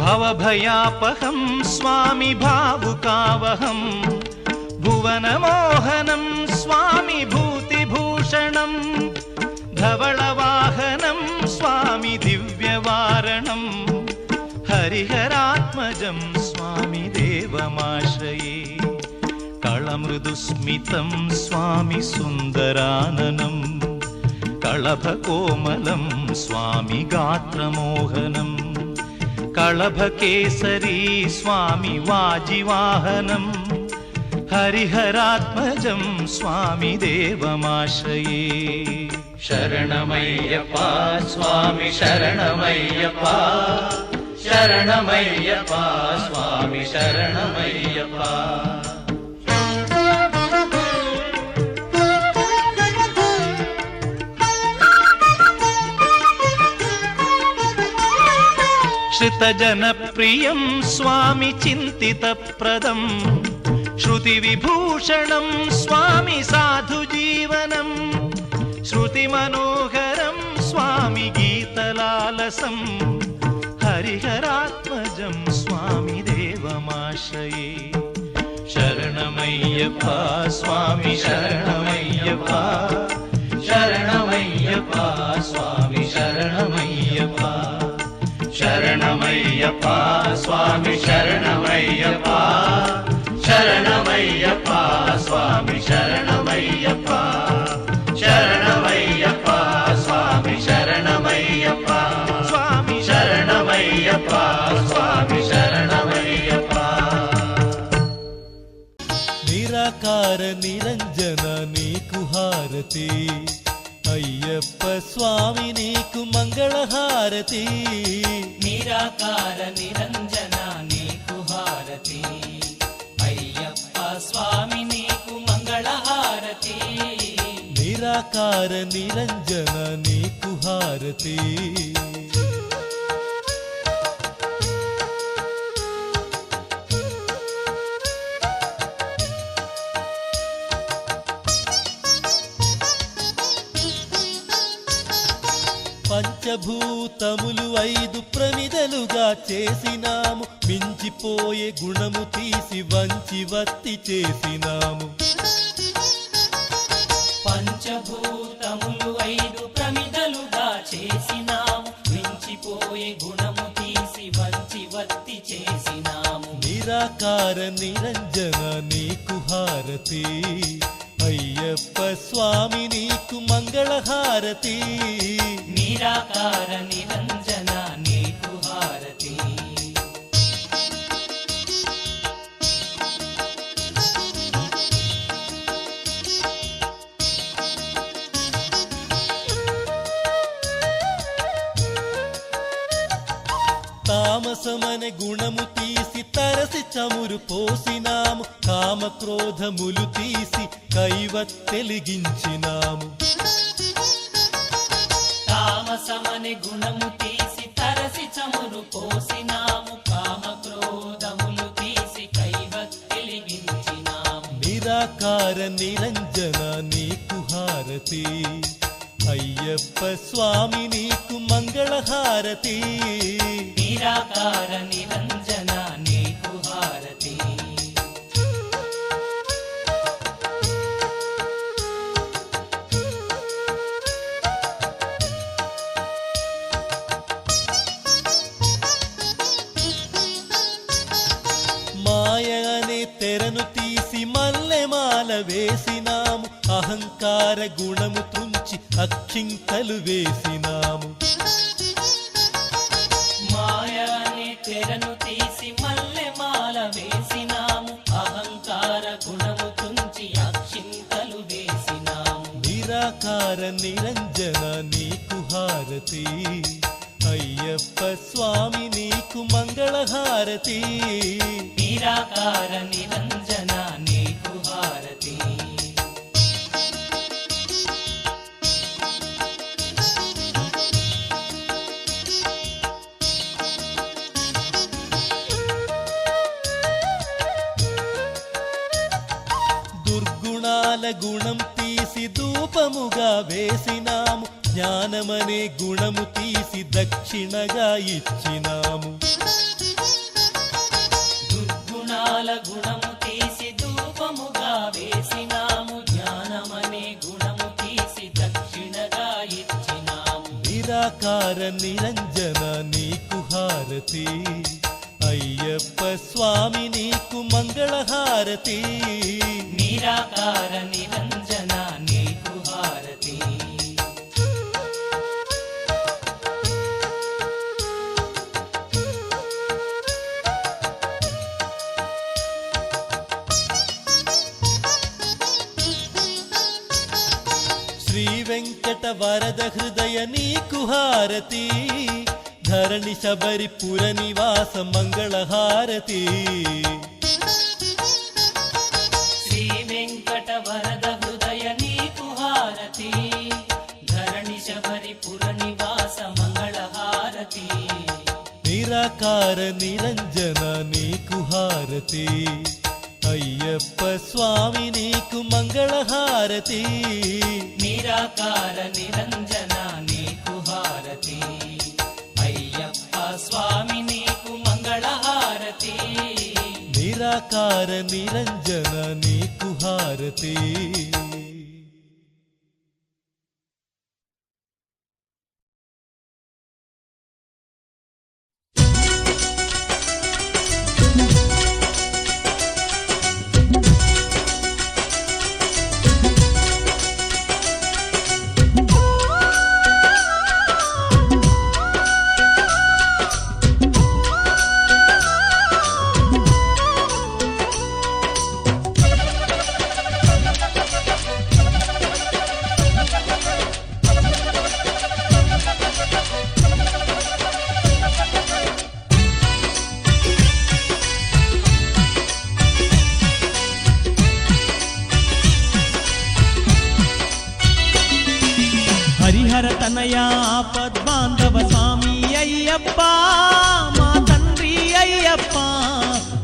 Speaker 17: భవభయాపహం స్వామి భావుకావహం భువనమోహనం స్వామి భూతిభూషణం ధవళవాహనం స్వామి దివ్యవారణం హరిహరాత్మజం స్వామి దేవమాశ్రయే కళమృదుస్మితం స్వామి సుందరాననం కళభకోమలం స్వామి గాత్రమోహనం కళభకేసరీ స్వామి వాజివాహనం హరిహరాత్మజం స్వామి దేవమాశ్రయే శరణమయ్యప్ప స్వామి శరణమయ్యప్ప శరణమయ్యప్ప స్వామి శరణమయ్యప్ప श्रितजनप्रियं स्वामि चिन्तितप्रदं श्रुतिविभूषणं स्वामि साधुजीवनं श्रुतिमनोहरं स्वामि गीतलालसं हरिहरात्मजं स्वामि देवमाश्रये शरणमय्यप्प स्वामि शरणमय्यप्प शरणमय्यप्प स्वामि शरणमय्यप्प శరణమయ్యప్ప స్వామి శరణమయ్యప్ప శరణమయ్యప్ప స్వామి శరణమయ్యప్ప శరణమయ్యప్ప స్వామి శరణమయ్యప్ప స్వామి శరణమయ్యప్ప స్వామి శరణమయ్యప్ప
Speaker 10: నిరాకార నిరంజన నీకు హారతి అయ్యప్ప స్వామి నీకు మంగళహారతి
Speaker 1: నిరాకార నిరంజన నీకు హారతి అయ్యప్ప స్వామి నీకు మంగళహారతి
Speaker 10: నిరాకార నిరంజన నీకు హారతి పంచభూతములు 5 ప్రమిదలుగా చేసినాము మించిపోయే గుణము తీసి వంచి వత్తి చేసినాము
Speaker 1: పంచభూతములు 5 ప్రమిదలుగా చేసినాము మించిపోయే గుణము తీసి వంచి వత్తి చేసినాము
Speaker 10: నిరాకార నిరంజన నీకు హారతి అయ్యప్ప స్వామి నీకు మంగళహారతి
Speaker 1: నిరాకార నిరంజన నీకు హారతి
Speaker 10: తామసమనే గుణము తీసి తరసి చమురు పోసినాము కామక్రోధములు తీసి కైవత్తెలిగించినాము
Speaker 1: తామసమనే గుణము తీసి తరసి చమురు పోసినాము కామక్రోధములు తీసి కైవత్తెలిగించినాము
Speaker 10: నిరాకార నిరంజన నీకు హారతి అయ్యప్ప స్వామి నీకు మంగళహారతి
Speaker 1: నిరాకార నిరంజన నీకు హారతి
Speaker 10: మాయ అనే తెరను తీసి మల్లెమాల వేసినాము అహంకార గుణము తుంచి అక్షింతలు వేసినాము
Speaker 1: మాయ అనే తెరను తీసి మల్లెమాల వేసినాము అహంకార గుణము తుంచి అక్షింతలు వేసినాము
Speaker 10: నిరాకార నిరంజన నీకు హారతి అయ్యప్ప స్వామి నీకు మంగళహారతి
Speaker 1: నిరాకార నిరంజన నీకు హారతి
Speaker 10: దుర్గుణాల గుణం తీసి ధూపముగా వేసినాము జ్ఞానమనే గుణము తీసి దక్షిణగా ఇచ్చినాము
Speaker 1: దుర్గుణాల గుణము తీసి ధూపముగా వేసినాము జ్ఞానమనే గుణము తీసి దక్షిణగా ఇచ్చినాము
Speaker 10: నిరాకార నిరంజన నీకు హారతి అయ్యప్ప స్వామి నీకు మంగళహారతి
Speaker 1: నిరాకార నిరంజన నీకు హారతి
Speaker 10: శ్రీ వెంకట వరద హృదయ నీకు హారతి ధరణి శబరి పుర నివాస మంగళహారతి
Speaker 1: శ్రీ వెంకట వరద హృదయ నీకు హారతి ధరణి శబరి పుర నివాస మంగళహారతి
Speaker 10: నిరాకార నిరంజన నీకు హారతి అయ్యప్ప స్వామి నీకు మంగళహారతి
Speaker 1: నిరాకార నిరంజన నీకు హారతి అయ్యప్ప స్వామి నీకు మంగళహారతి
Speaker 10: నిరాకార నిరంజన నీకు హారతి అయ్యప్ప మా తండ్రి అయ్యప్ప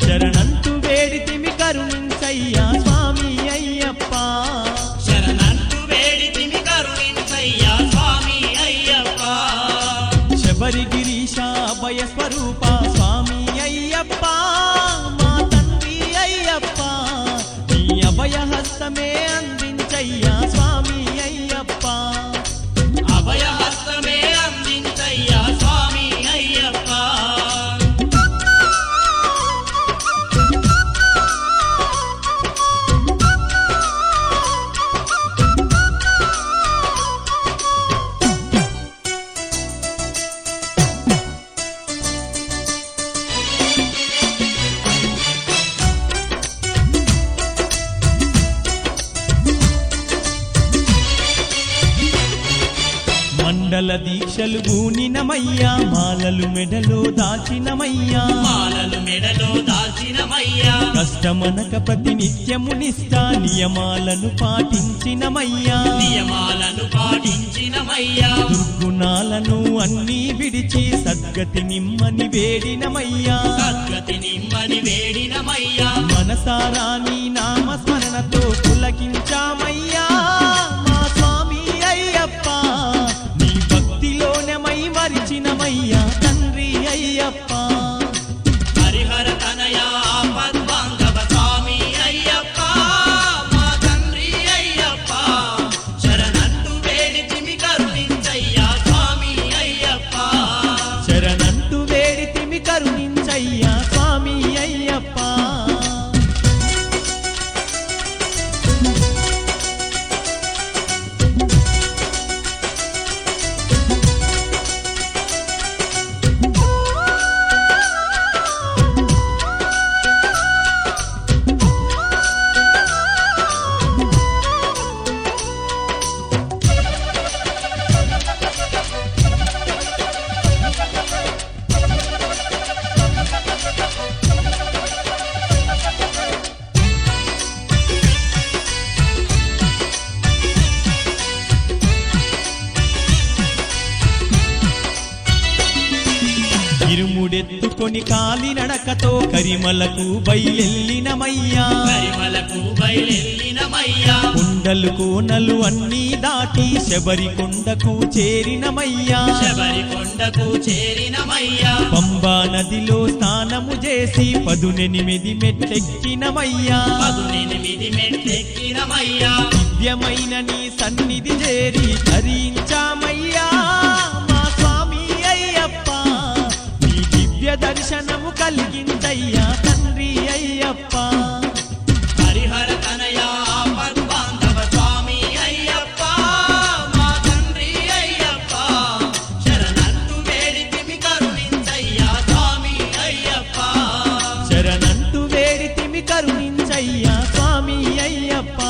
Speaker 10: శరణంటూ వేడితిమి కరుణించయ్యా స్వామి అయ్యప్ప శరణంటూ వేడితిమి కరుణించయ్యా స్వామి అయ్యప్ప శబరిగిరీశ అభయ స్వరూప స్వామి అయ్యప్ప మా తండ్రి అయ్యప్ప నీ అభయ హస్తమే అందించయ్యా స్వామి అయ్యప్ప అభయ హస్తమే అందించయ్యా స్వామి అయ్యప్ప మండల దీక్షలు గూనినమయ్యా మాలలు మెడలో దాచినమయ్యా మాలలు మెడలో దాచినమయ్యా కష్టమనక ప్రతి నిత్యము నిష్ఠా నియమాలను పాటించినమయ్యా నియమాలను పాటించినమయ్యా దుర్గుణాలను అన్నీ విడిచి సద్గతి నిమ్మని వేడినమయ్యా సద్గతి నిమ్మని వేడినమయ్యా మనసారా నీ నామస్మరణతో పులకించామయ్యా మా స్వామి అయ్యప్ప నీ భక్తిలోనే మై మరిచినమయ్యా తండ్రి అయ్యప్ప హరిహర తనయా పద్మాంగవ స్వామి అయ్యప్ప మా తండ్రి అయ్యప్ప శరణంటూ వేడితిమి కరుణించయ్యా స్వామి అయ్యప్ప శరణంటూ వేడితిమి కరుణించయ్యా స్వామి అయ్యప్ప ఇరుముడెత్తుకొని కాలి నడకతో కరిమలకు బయలెల్లినమయ్యా కరిమలకు బయలెల్లినమయ్యా కొండలు కోనలు అన్నీ దాటి శబరి కొండకు చేరినమయ్యా శబరి కొండకు చేరినమయ్యా పంబా నదిలో స్నానము చేసి 18 మెట్టెక్కినమయ్యా 18 మెట్టెక్కినమయ్యా దివ్యమైన నీ సన్నిధి చేరి ధరించామయ్యా మా స్వామి అయ్యప్ప దర్శనము కలిగిందయ్యా తండ్రి అయ్యప్ప హరిహర తనయా పద్మాంగవ స్వామి అయ్యప్ప మా తండ్రి అయ్యప్ప శరణంటూ వేడితిమి కరుణించయ్యా స్వామి అయ్యప్ప శరణంటూ వేడితిమి కరుణించయ్యా స్వామి అయ్యప్ప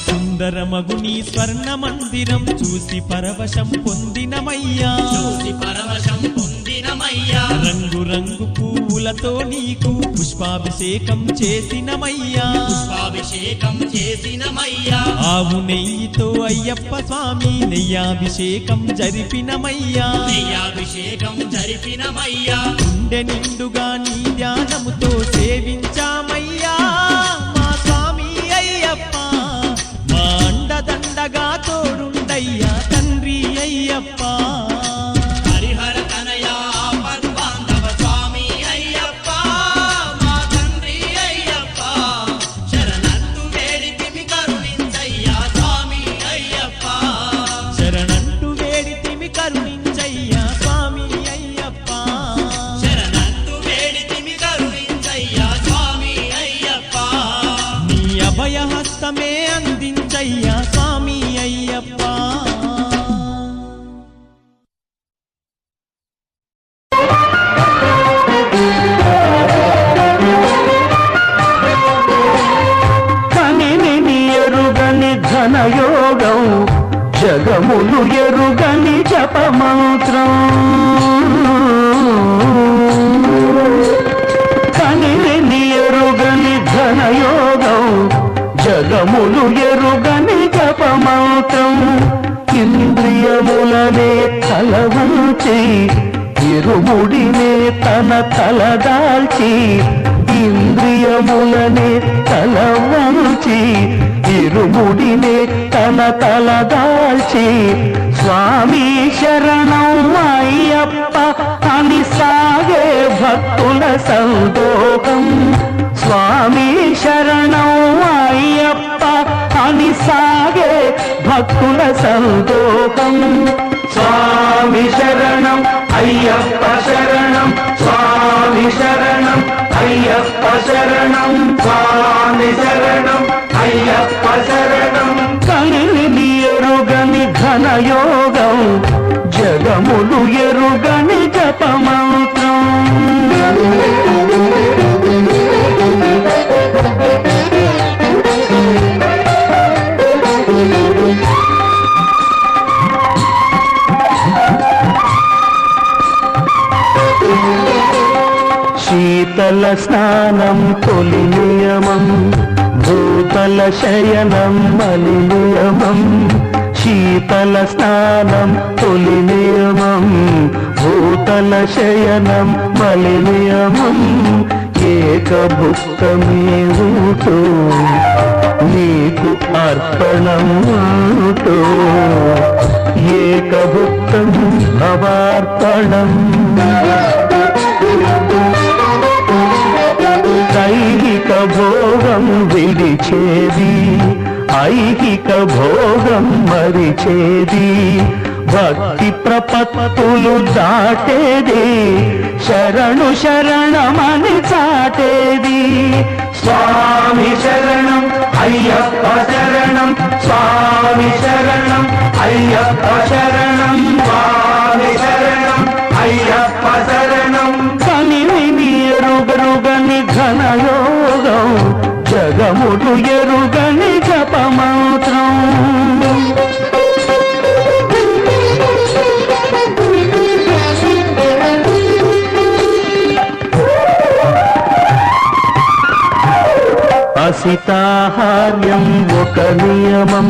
Speaker 10: సుందరమగుని స్వర్ణ మందిరం చూసి పరవశం పొందినమయ్యా చూసి పరవశం పొందినమయ్యా రంగు రంగు పువ్వులతో నీకు పుష్పాభిషేకం చేసినమయ్యా పుష్పాభిషేకం చేసినమయ్యా ఆవు నెయ్యితో అయ్యప్ప స్వామి నెయ్యాభిషేకం జరిపినమయ్యా నెయ్యాభిషేకం జరిపినమయ్యా గుండె నిండుగా నీ ధ్యానముతో సేవించామయ్యా మా స్వామి అయ్యప్ప దండగా తోడుండయ్యా తండ్రి అయ్యప్ప హరిహర తనయా పద్మాంగవ స్వామి అయ్యప్ప మా తండ్రి అయ్యప్ప శరణంటూ వేడితిమి కరుణించయ్యా స్వామి అయ్యప్ప శరణంటూ వేడితిమి కరుణించయ్యా స్వామి అయ్యప్ప శరణంటూ వేడితిమి కరుణించయ్యా స్వామి అయ్యప్ప నీ అభయ హస్తమే అందించయ్యా స్వామి అయ్యప్ప
Speaker 11: ఘనయోగం జగములు ఎరుగని జపమంత్రం కనివిని ఎరుగని ఘనయోగం జగములు ఎరుగని జపమంత్రం ఇంద్రియములనే తలవంచి ఇరుముడినే తన తలదాల్చి ఇంద్రియములనే తలవంచి ఇరుముడినే తన తలదాల్చి స్వామి శరణం అయ్యప్ప అని సాగే భక్తుల సందోహం స్వామి శరణం అయ్యప్ప అని సాగే భక్తుల సందోహం స్వామి శరణం అయ్యప్ప శరణం స్వామి శరణం అయ్యప్ప శరణం స్వామి శరణం అయ్యప్ప శరణం కనివిని ఎరుగని ఘనయోగం జగములు ఎరుగని జపమంత్రం శీతల స్నానం తొలి నియమం భూతల శయనం మలి నియమం శీతల స్నానం తొలి నియమం భూతల శయనం మలి నియమం ఏకభుక్తమే ఊటో నీకు అర్పణం ఊటో ఏకభుక్తం భవార్పణం దైహిక భోగం విడిచేది ఐహిక భోగం మరిచేది భక్తి ప్రపత్తులు దాటేది శరణు శరణమని చాటేది స్వామి శరణం అయ్యప్ప శరణం స్వామి శరణం అయ్యప్ప శరణం స్వామి శరణం అయ్యప్ప శరణం కనివిని ఎరుగని ఘనయోగం జగములు ఎరుగని జపమంత్రం అసితాహార్యం ఒక నియమం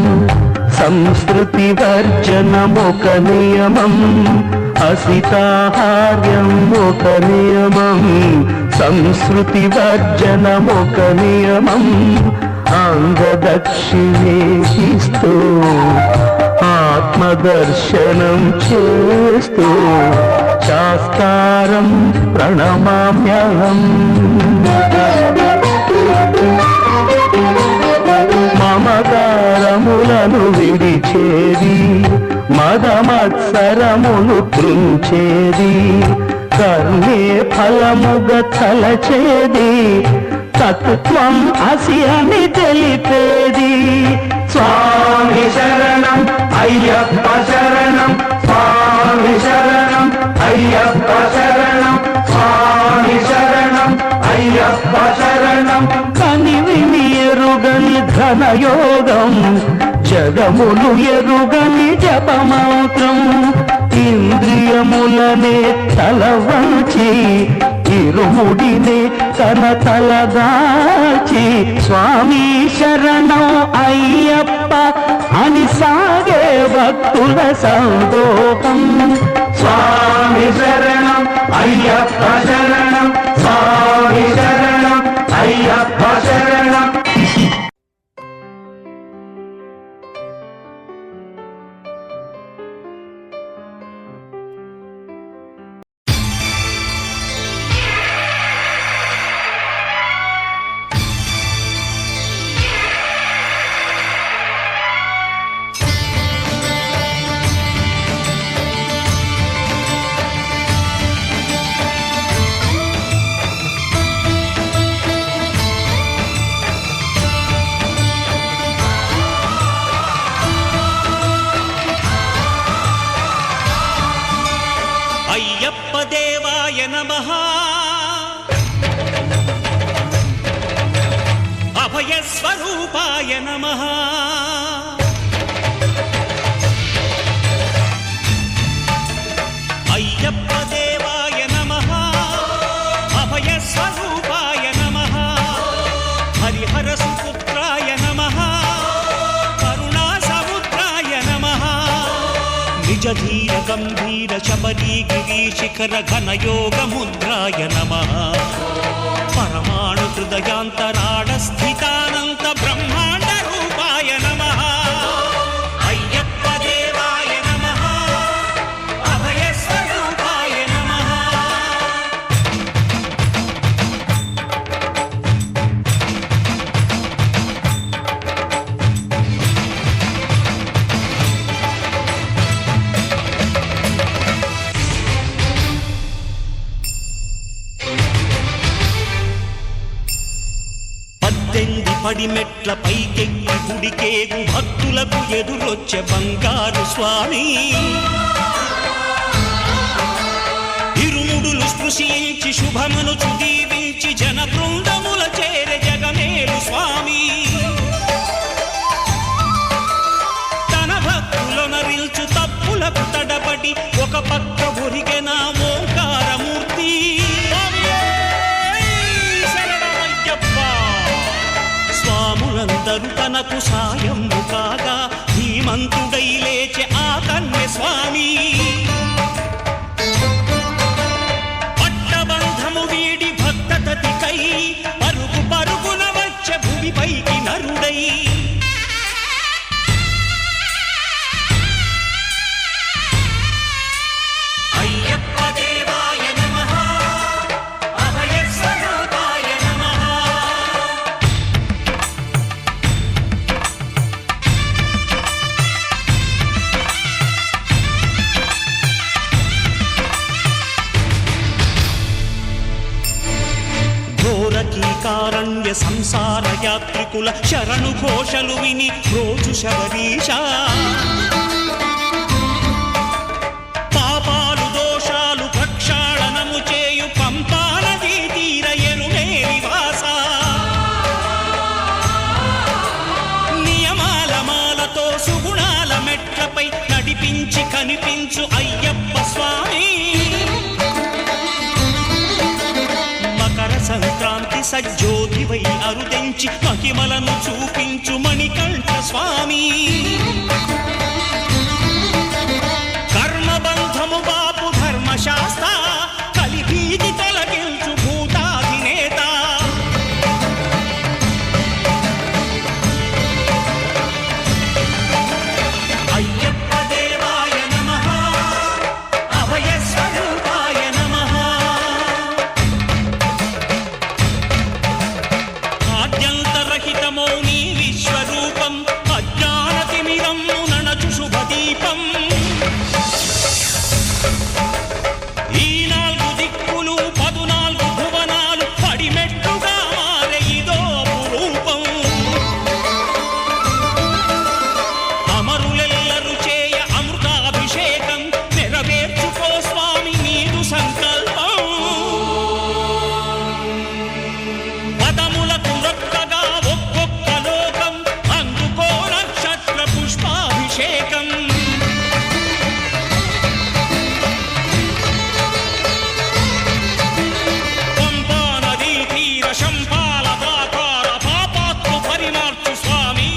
Speaker 11: సంస్కృతి వర్జనం ఒక నియమం అసితాహార్యం ఒక నియమం సంస్కృతి వర్జనం ఒక నియమం అంగదక్షిణే ఇస్తూ ఆత్మదర్శనం చేస్తూ శాస్త్రం ప్రణమామ్యహం మమకారములను విడిచేది మదమత్సరమును తృంచేది కర్మే ఫలముగ తలచేది తత్వం అసి అని తెలిపేది స్వామి శరణం అయ్యప్ప శరణం స్వామి శరణం అయ్యప్ప శరణం స్వామి శరణం అయ్యప్ప శరణం కనివిని ఎరుగని ఘనయోగం జగములు ఎరుగని జపమంత్రం ఇంద్రియములనే తలవంచి ఇరుముడినే తన తలదాచి స్వామి శరణం అయ్యప్ప అని సాగే భక్తుల సందోహం స్వామి శరణం అయ్యప్ప శరణం స్వామి శరణం అయ్యప్ప శరణం
Speaker 1: అయ్యప్ప దేవాయ నమః అభయ స్వరూపాయ నమః భుజధీర గంభీర శబరీ గిరీశిఖర ఘనయోగ ముద్రాయ నమః పరమాణు హృదయాంతరాడ స్థితానంత బ్రహ్మాండ రూపాయ నమః అయ్యప్ప దేవాయ నమః అభయ స్వరూపాయ నమః పడిమెట్ల పైకెక్కి గుడికేగు భక్తులకు ఎదురొచ్చే బంగారు స్వామి ఇరుముడులు స్పృశించి శుభమనుచు దీవించి జన బృందముల చేరే జగమేలు స్వామి తన భక్తులనరిల్చు తప్పులకు తడబడి ఒక పక్క ఒరిగెన ఓంకారమూర్తి స్వాములందరూ తనకు సాయము కాగా ధీమంతుడై లేచే ఆ కన్య స్వామి పట్టబంధము వీడి భక్తతతికై పరుగు పరుగున వచ్చే భూమిపైకి నరుడై అయ్యప్ప దేవాయ నమః అభయ స్వరూపాయ నమః కారణ్య సంసార యాత్రికుల శరణు ఘోషలు విని రోజు శబరీష పాపాలు దోషాలు ప్రక్షాళనము చేయు పంపా నదీ తీర ఎరుమేలి వాస నియమాల మాలతో సుగుణాల మెట్లపై నడిపించి కనిపించు అయ్యప్ప స్వామి సంక్రాంతి సజ్జోతివై అరుదెంచి మహిమలను చూపించు మణికంఠ స్వామి కర్మబంధము బాపు ధర్మశాస్త్ర కలిభీతి తొలగించు భూతాధినేత అయ్యప్ప దేవాయ నమః అభయ స్వరూపాయ నమః ఆద్యంతరహితమో నీ విశ్వరూపం అజ్ఞానతిమిరము ననచు శుభదీపం ఈ 4 దిక్కులు 14 భువనాలు పడిమెట్టుగా మారే ఇదో అపురూపం అమరులెల్లరు చేయ అమృతాభిషేకం నెరవేర్చుకో స్వామి నీదు సంకల్పం పదములకు రొక్కగా ఒక్కొక్క లోకం అందుకో నక్షత్ర పుష్పాభిషేకం పంపా నదీ తీర శంపాల దాకార పాపాత్ము పరిమార్చు స్వామి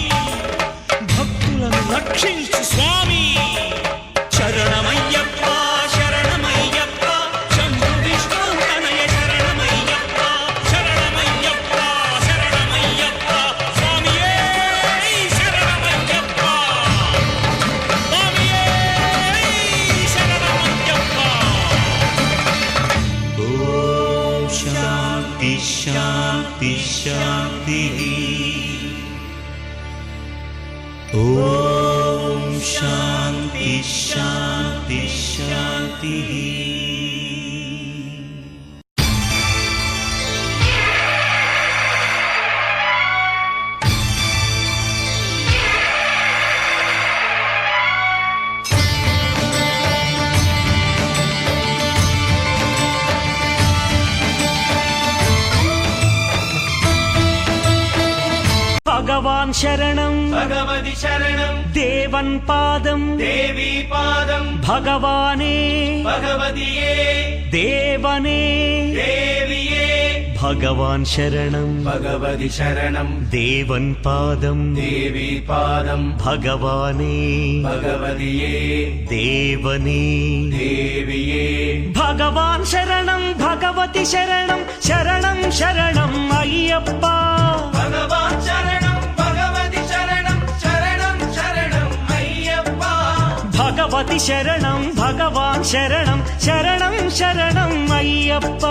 Speaker 1: భక్తులను రక్షించు స్వామి శరణమయ్యప్ప శరణమయ్యప్ప శంభు విష్ణు తనయ శరణమయ్యప్ప శరణమయ్యప్ప శరణమయ్యప్ప స్వామియే శరణమయ్యప్ప స్వామియే శరణమయ్యప్ప ఓం శాంతి శాంతి శాంతి ఓం శాంతి శాంతి శాంతి భగవాన్ శరణం
Speaker 10: భగవతి శరణం
Speaker 1: దేవన్ పాదం
Speaker 10: దేవీ పాదం
Speaker 1: భగవానే
Speaker 10: భగవతియే
Speaker 1: దేవనే
Speaker 10: దేవియే
Speaker 1: భగవాన్ శరణం
Speaker 10: భగవతి శరణం
Speaker 1: దేవన్ పాదం
Speaker 10: దేవి పాదం
Speaker 1: భగవానే
Speaker 10: భగవతియే
Speaker 1: దేవనే
Speaker 10: దేవియే
Speaker 1: భగవాన్ శరణం భగవతి శరణం శరణం శరణం అయ్యప్ప
Speaker 10: భగవాన్ శరణం భగవతి శరణం శరణం శరణం అయ్యప్ప
Speaker 1: భగవతి శరణం భగవాన్ శరణం శరణం శరణం అయ్యప్ప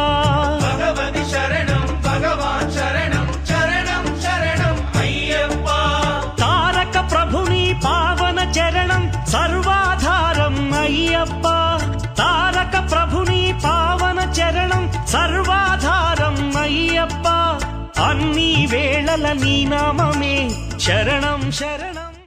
Speaker 10: భగవతి శరణం భగవాన్ శరణం శరణం శరణం అయ్యప్ప
Speaker 1: తారక ప్రభుని పావన చరణం సర్వాధారం అయ్యప్ప తారక ప్రభుని పావన చరణం సర్వాధారం అయ్యప్ప అన్ని వేళల నీ నామమే శరణం శరణం